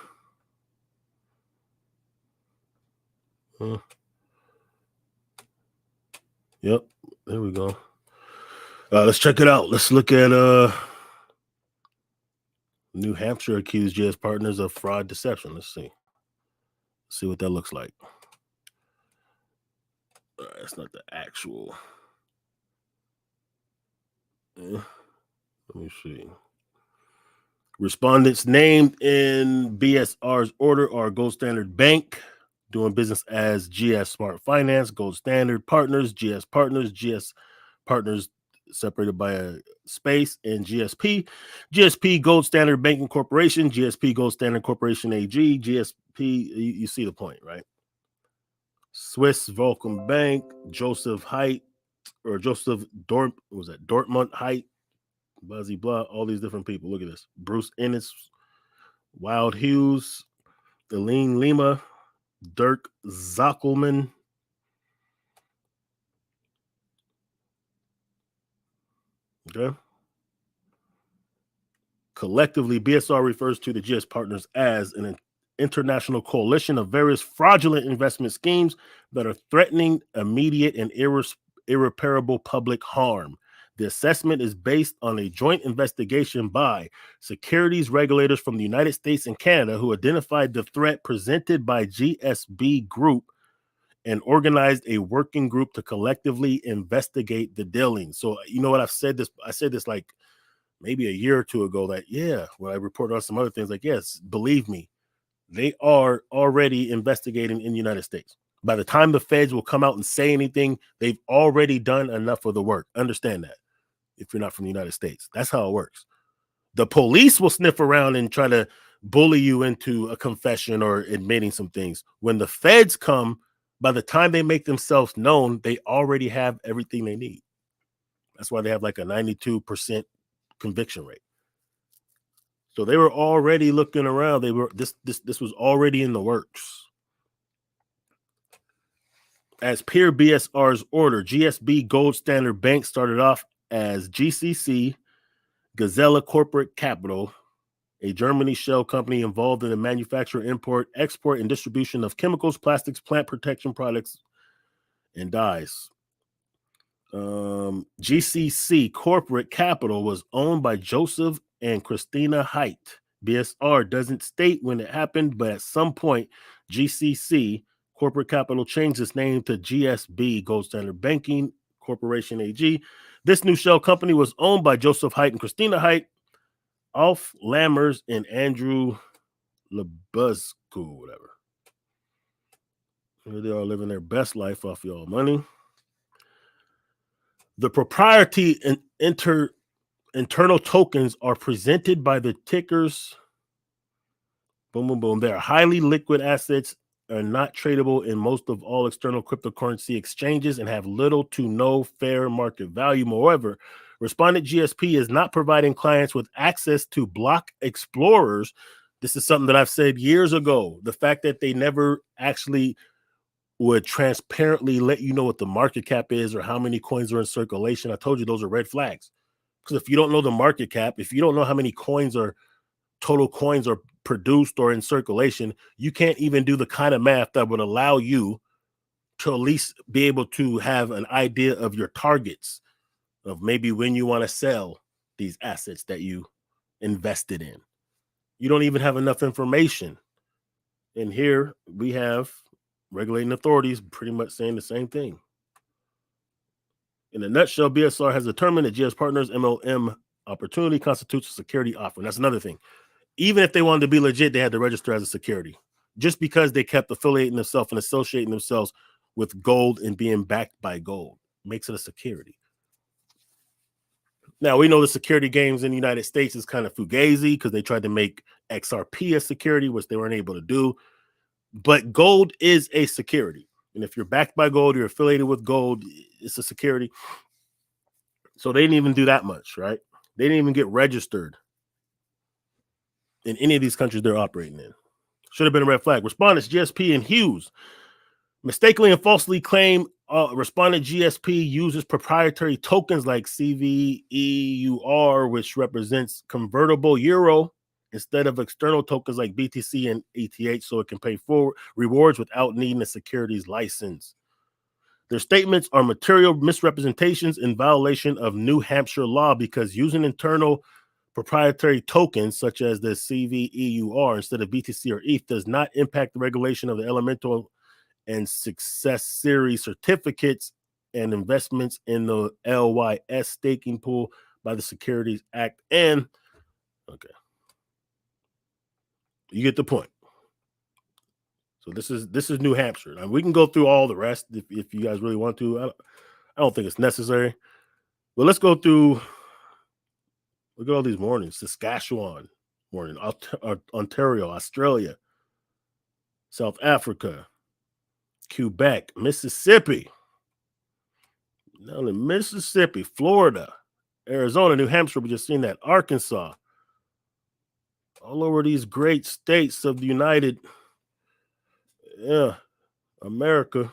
Yep, there we go. Let's check it out. Let's look at New Hampshire accused GS Partners of fraud deception. Let's see. See what that looks like. That's not the actual. Let me see. Respondents named in BSR's order are Gold Standard Bank, doing business as GS Smart Finance, Gold Standard Partners, GS Partners separated by a space, and GSP, Gold Standard Banking Corporation, GSP Gold Standard Corporation AG, GSP, you see the point, right? Swiss Volcom Bank, Joseph Dortmund Height, Buzzy Blah, all these different people. Look at this. Bruce Ennis, Wild Hughes, Eileen Lima, Dirk Zockelman. Okay. Collectively, BSR refers to the GS Partners as an international coalition of various fraudulent investment schemes that are threatening immediate and irreparable public harm. The assessment is based on a joint investigation by securities regulators from the United States and Canada who identified the threat presented by GSB Group and organized a working group to collectively investigate the dealings. So, you know what, I said this like maybe a year or two ago that, yeah, when I reported on some other things, like, yes, believe me, they are already investigating in the United States. By the time the feds will come out and say anything, they've already done enough of the work. Understand that if you're not from the United States. That's how it works. The police will sniff around and try to bully you into a confession or admitting some things. When the feds come, by the time they make themselves known, they already have everything they need. That's why they have like a 92% conviction rate. So they were already looking around. They were this was already in the works. As per BSR's order, GSB Gold Standard Bank started off as GCC Gazella Corporate Capital, a Germany shell company involved in the manufacture, import, export, and distribution of chemicals, plastics, plant protection products, and dyes. GCC Corporate Capital was owned by Joseph and Christina Height. BSR doesn't state when it happened, but at some point, GCC Corporate Capital changed its name to GSB Gold Standard Banking Corporation AG. This new shell company was owned by Joseph Height and Christina Height, Alf Lammers, and Andrew Lebusco, whatever. Here they are living their best life off y'all money. The proprietary and internal tokens are presented by the tickers. Boom, boom, boom. They are highly liquid assets, are not tradable in most of all external cryptocurrency exchanges, and have little to no fair market value. Moreover, Respondent GSP is not providing clients with access to block explorers. This is something that I've said years ago. The fact that they never actually would transparently let you know what the market cap is or how many coins are in circulation. I told you those are red flags. Because if you don't know the market cap, if you don't know how many total coins are produced or in circulation, you can't even do the kind of math that would allow you to at least be able to have an idea of your targets of maybe when you want to sell these assets that you invested in. You don't even have enough information. And here we have regulating authorities pretty much saying the same thing. In a nutshell, BSR has determined that GS Partners MLM opportunity constitutes a security offering. That's another thing. Even if they wanted to be legit, they had to register as a security. Just because they kept affiliating themselves and associating themselves with gold and being backed by gold makes it a security. Now, we know the security games in the United States is kind of fugazi because they tried to make XRP a security, which they weren't able to do. But gold is a security. And if you're backed by gold, you're affiliated with gold, it's a security. So they didn't even do that much, right? They didn't even get registered in any of these countries they're operating in. Should have been a red flag. Respondents GSP and Hughes mistakenly and falsely claim respondent GSP uses proprietary tokens like CVEUR, which represents convertible euro, instead of external tokens like BTC and ETH, so it can pay forward rewards without needing a securities license. Their statements are material misrepresentations in violation of New Hampshire law because using internal proprietary tokens such as the CVEUR instead of BTC or ETH does not impact the regulation of the elemental and success series certificates and investments in the LYS staking pool by the Securities Act. And okay, you get the point. So this is New Hampshire. Now, we can go through all the rest if you guys really want to. I don't think it's necessary. But let's go through. Look at all these mornings. Saskatchewan morning, Ontario, Australia, South Africa, Quebec, Mississippi. Now in Mississippi, Florida, Arizona, New Hampshire, we just seen that, Arkansas, all over these great states of the United America,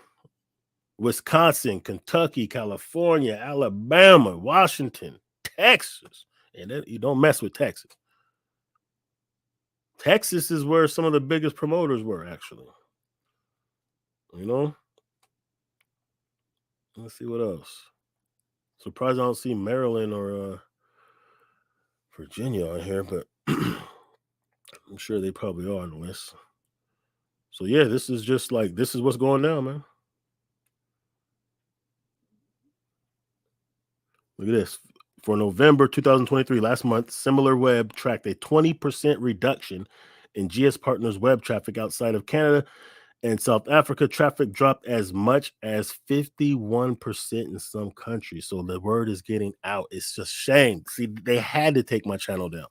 Wisconsin, Kentucky, California, Alabama, Washington, Texas. And you don't mess with Texas. Texas is where some of the biggest promoters were, actually. You know? Let's see what else. Surprised I don't see Maryland or Virginia on here, but I'm sure they probably are on the list. So yeah, this is what's going down, man. Look at this. For November 2023, last month, SimilarWeb tracked a 20% reduction in GS Partners web traffic outside of Canada. And South Africa traffic dropped as much as 51% in some countries. So the word is getting out. It's just shame. See, they had to take my channel down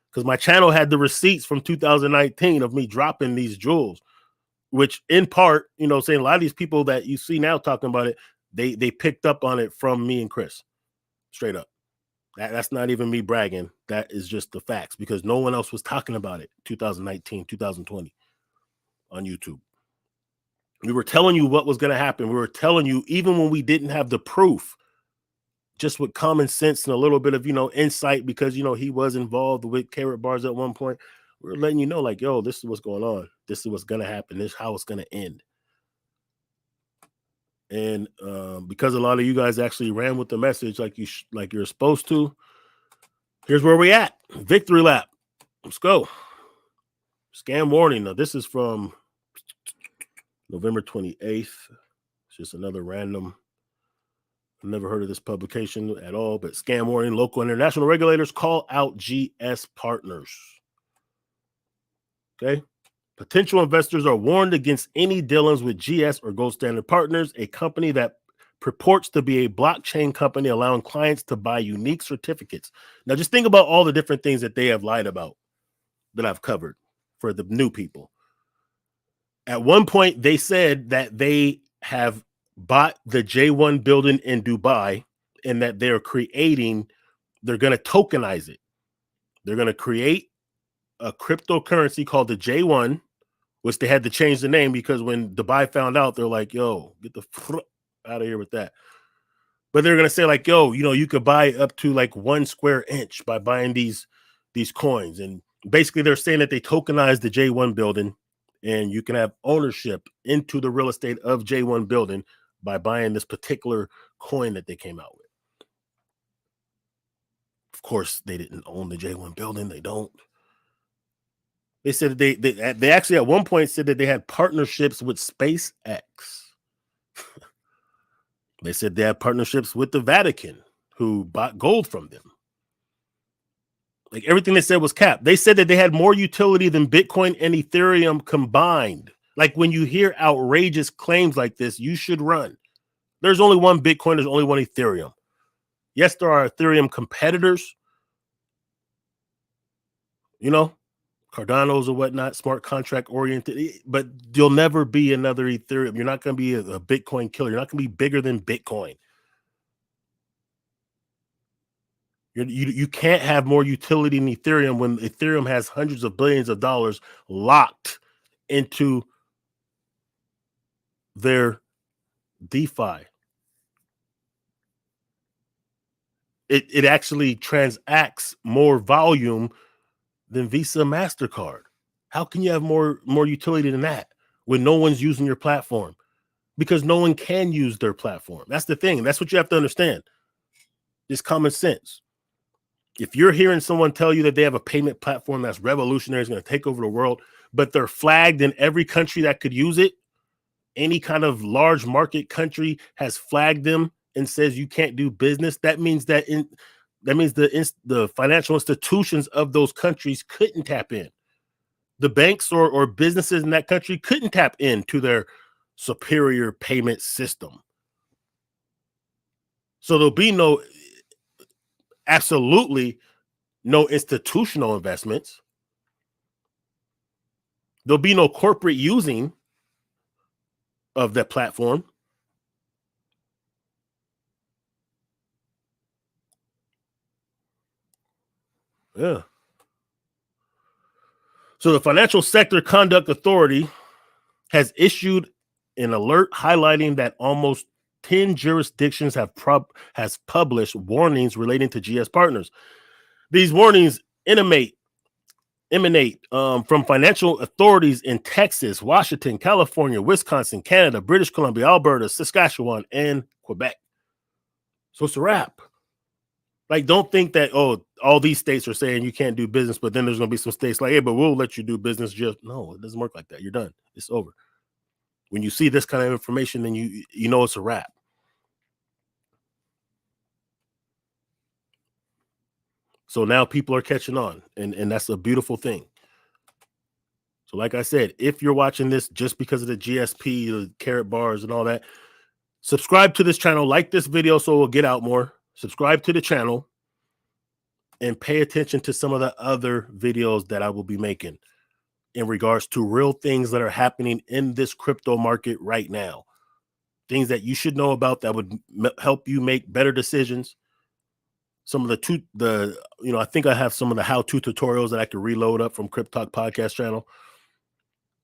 because my channel had the receipts from 2019 of me dropping these jewels, which in part, saying a lot of these people that you see now talking about it, they picked up on it from me and Chris. Straight up. That's not even me bragging. That is just the facts because no one else was talking about it 2019, 2020 on YouTube. We were telling you what was going to happen. We were telling you, even when we didn't have the proof, just with common sense and a little bit of, insight, because, he was involved with karatbars at one point. We were letting you know, like, yo, this is what's going on. This is what's going to happen. This is how it's going to end. And because a lot of you guys actually ran with the message like you're supposed to, here's where we at. Victory lap. Let's go. Scam warning. Now, this is from November 28th. It's just another random. I've never heard of this publication at all, but scam warning. Local and international regulators call out GS Partners. Okay. Potential investors are warned against any dealings with GS or Gold Standard Partners, a company that purports to be a blockchain company allowing clients to buy unique certificates. Now, just think about all the different things that they have lied about that I've covered for the new people. At one point, they said that they have bought the J1 building in Dubai and that they're going to tokenize it. They're going to create a cryptocurrency called the J1, which they had to change the name because when Dubai found out, they're like, yo, get the out of here with that. But they're going to say like, yo, you could buy up to like 1 square inch by buying these coins. And basically they're saying that they tokenized the J1 building and you can have ownership into the real estate of J1 building by buying this particular coin that they came out with. Of course, they didn't own the J1 building. They don't. They said they actually at one point said that they had partnerships with SpaceX. They said they had partnerships with the Vatican, who bought gold from them. Like everything they said was capped. They said that they had more utility than Bitcoin and Ethereum combined. Like when you hear outrageous claims like this, you should run. There's only one Bitcoin, there's only one Ethereum. Yes, there are Ethereum competitors, you know, Cardanos or whatnot, smart contract oriented, but you'll never be another Ethereum. You're not going to be a Bitcoin killer. You're not going to be bigger than Bitcoin. You can't have more utility in Ethereum when Ethereum has hundreds of billions of dollars locked into their DeFi. It actually transacts more volume than Visa, MasterCard. How can you have more utility than that when no one's using your platform? Because no one can use their platform. That's the thing. That's what you have to understand. It's common sense. If you're hearing someone tell you that they have a payment platform that's revolutionary, is going to take over the world, but they're flagged in every country that could use it, any kind of large market country has flagged them and says you can't do business, that means that the financial institutions of those countries couldn't tap in. The banks or businesses in that country couldn't tap into their superior payment system. So there'll be absolutely no institutional investments. There'll be no corporate using of that platform. Yeah. So the Financial Sector Conduct Authority has issued an alert highlighting that almost 10 jurisdictions has published warnings relating to gspartners. These warnings emanate from financial authorities in Texas, Washington, California, Wisconsin, Canada, British Columbia, Alberta, Saskatchewan, and Quebec. So it's a wrap. Like, don't think that, oh, all these states are saying you can't do business, but then there's going to be some states like, hey, but we'll let you do business. No, it doesn't work like that. You're done. It's over. When you see this kind of information, then you know it's a wrap. So now people are catching on, and that's a beautiful thing. So like I said, if you're watching this just because of the GSP, the karatbars and all that, subscribe to this channel, like this video so it will get out more. Subscribe to the channel and pay attention to some of the other videos that I will be making in regards to real things that are happening in this crypto market right now. Things that you should know about that would help you make better decisions. Some of I think I have some of the how-to tutorials that I could reload up from Crypto Talk podcast channel.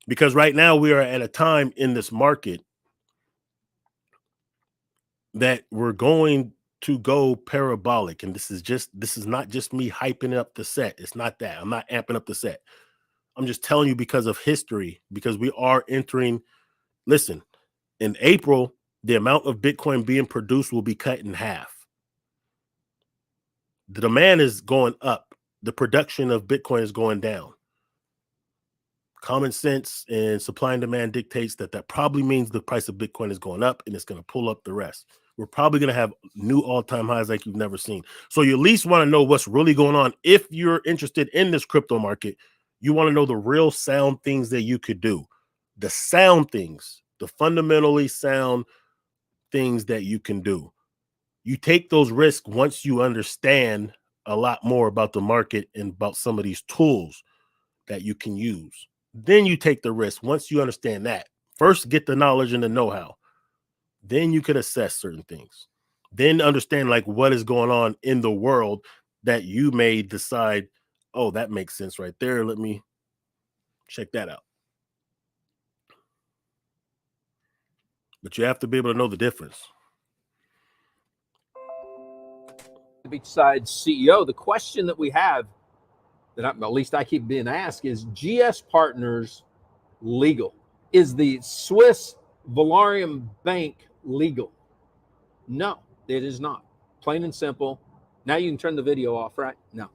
Because right now we are at a time in this market that we're going to go parabolic. And this is not just me hyping up the set. It's not that. I'm not amping up the set. I'm just telling you because of history, because we are entering. Listen, in April, the amount of Bitcoin being produced will be cut in half. The demand is going up. The production of Bitcoin is going down. Common sense and supply and demand dictates that probably means the price of Bitcoin is going up and it's going to pull up the rest. We're probably going to have new all-time highs like you've never seen. So you at least want to know what's really going on. If you're interested in this crypto market, you want to know the real sound things that you could do. The sound things, the fundamentally sound things that you can do. You take those risks once you understand a lot more about the market and about some of these tools that you can use. Then you take the risk once you understand that. First, get the knowledge and the know-how. Then you could assess certain things. Then understand like what is going on in the world that you may decide, oh, that makes sense right there. Let me check that out. But you have to be able to know the difference. The Beachside CEO, the question that we have, at least I keep being asked, is gspartners legal? Is the Swiss Valarium Bank legal? No, it is not. Plain and simple. Now you can turn the video off, right? No.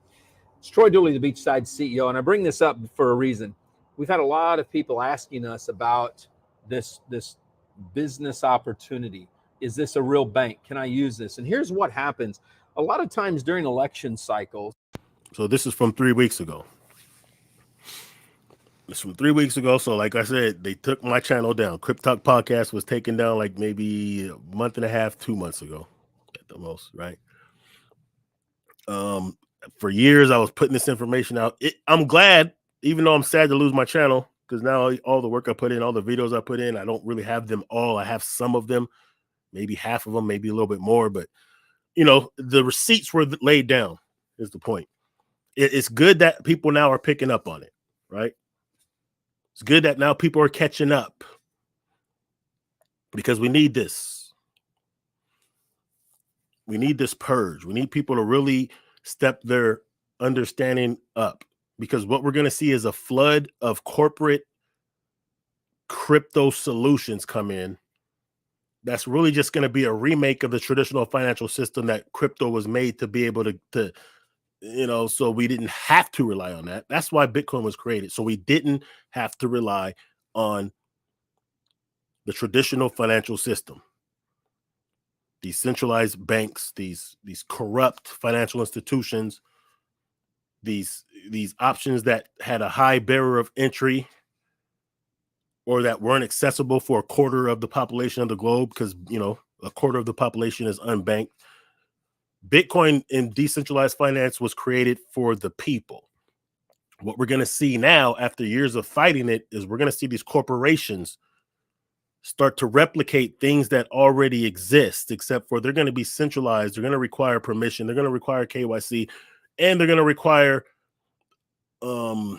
It's Troy Dooley, the Beachside CEO, and I bring this up for a reason. We've had a lot of people asking us about this business opportunity. Is this a real bank? Can I use this? And here's what happens. A lot of times during election cycles. So this is from 3 weeks ago. This was 3 weeks ago. So like I said, they took my channel down. Crypt Talk Podcast was taken down like maybe a month and a half, 2 months ago at the most, right? For years, I was putting this information out. I'm glad, even though I'm sad to lose my channel, because now all the work I put in, all the videos I put in, I don't really have them all. I have some of them, maybe half of them, maybe a little bit more. But, you know, the receipts were laid down is the point. It's good that people now are picking up on it, right? It's good that now people are catching up because we need this. We need this purge. We need people to really step their understanding up, because what we're going to see is a flood of corporate crypto solutions come in. That's really just going to be a remake of the traditional financial system that crypto was made to be able to, you know, so we didn't have to rely on that. That's why Bitcoin was created. So we didn't have to rely on the traditional financial system. These centralized banks, these corrupt financial institutions, these options that had a high barrier of entry or that weren't accessible for a quarter of the population of the globe, because, you know, a quarter of the population is unbanked. Bitcoin in decentralized finance was created for the people. What we're going to see now, after years of fighting it, is we're going to see these corporations start to replicate things that already exist, except for they're going to be centralized. They're going to require permission. They're going to require KYC, and they're going to require a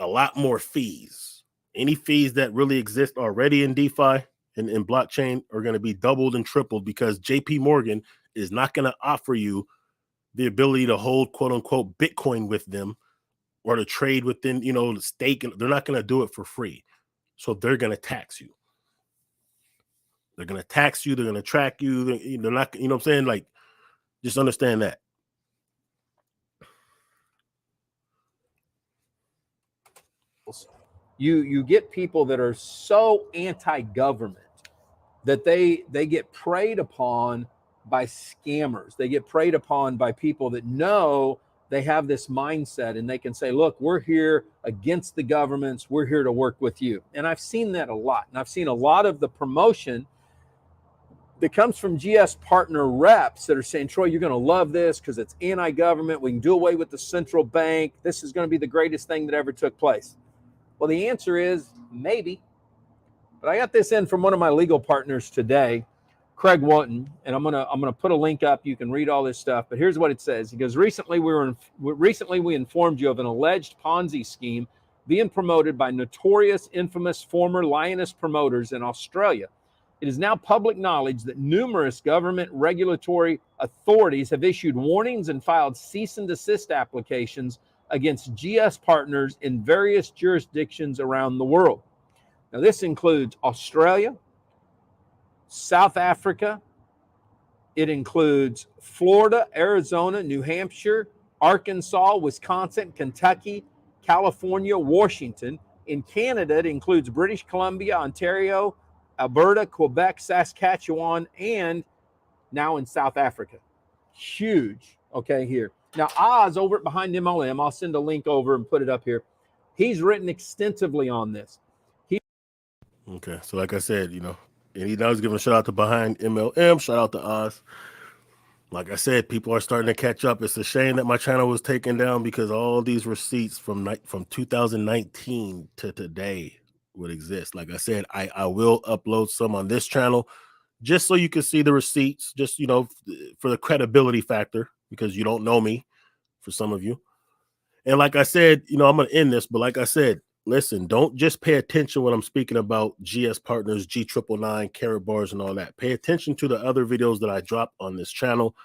lot more fees. Any fees that really exist already in DeFi and in blockchain are going to be doubled and tripled, because JP Morgan is not going to offer you the ability to hold quote unquote Bitcoin with them or to trade within, you know, the stake. They're not going to do it for free. So they're going to tax you. They're going to tax you. They're going to track you. They're not, you know what I'm saying? Like, just understand that. You get people that are so anti-government that they get preyed upon by scammers. They get preyed upon by people that know they have this mindset, and they can say, look, we're here against the governments. We're here to work with you. And I've seen that a lot. And I've seen a lot of the promotion that comes from GS partner reps that are saying, Troy, you're going to love this because it's anti-government. We can do away with the central bank. This is going to be the greatest thing that ever took place. Well, the answer is maybe. But I got this in from one of my legal partners today, Craig Wotton, and I'm gonna put a link up. You can read all this stuff. But here's what it says. He goes, recently we informed you of an alleged Ponzi scheme being promoted by notorious, infamous former lioness promoters in Australia. It is now public knowledge that numerous government regulatory authorities have issued warnings and filed cease and desist applications against GS partners in various jurisdictions around the world. Now, this includes Australia, South Africa. It includes Florida, Arizona, New Hampshire, Arkansas, Wisconsin, Kentucky, California, Washington. In Canada, it includes British Columbia, Ontario, Alberta, Quebec, Saskatchewan, and now in South Africa. Huge, okay, here. Now, Oz over at Behind MLM, I'll send a link over and put it up here. He's written extensively on this. Okay, so like I said, you know, and he now is giving a shout out to Behind MLM, shout out to Oz. Like I said, people are starting to catch up. It's a shame that my channel was taken down, because all these receipts from 2019 to today would exist. Like I said, I will upload some on this channel just so you can see the receipts, just, you know, for the credibility factor, because you don't know me, for some of you. And like I said, you know, I'm going to end this, but like I said, listen, don't just pay attention when I'm speaking about GS Partners, G999, karatbars, and all that. Pay attention to the other videos that I drop on this channel,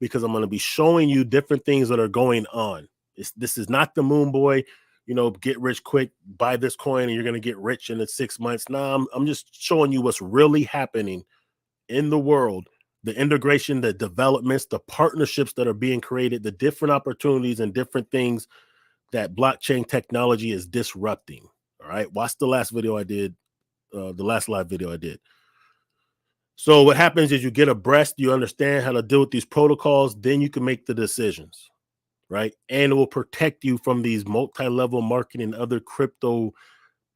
because I'm going to be showing you different things that are going on. This is not the moon boy, you know, get rich quick, buy this coin and you're going to get rich in 6 months. Nah, I'm just showing you what's really happening in the world the integration, the developments, the partnerships that are being created, the different opportunities and different things that blockchain technology is disrupting. All right. Watch the last video I did, the last live video I did. So what happens is you get abreast, you understand how to deal with these protocols, then you can make the decisions, right? And it will protect you from these multi-level marketing and other crypto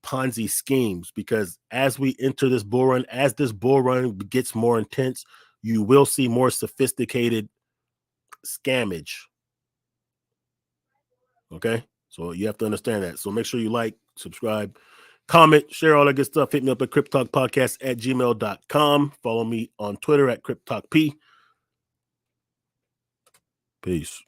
Ponzi schemes, because as we enter this bull run, as this bull run gets more intense, you will see more sophisticated scammage. Okay, so you have to understand that. So make sure you like, subscribe, comment, share all that good stuff. Hit me up at crypttalkpodcast@gmail.com. Follow me on Twitter at crypttalkp. Peace.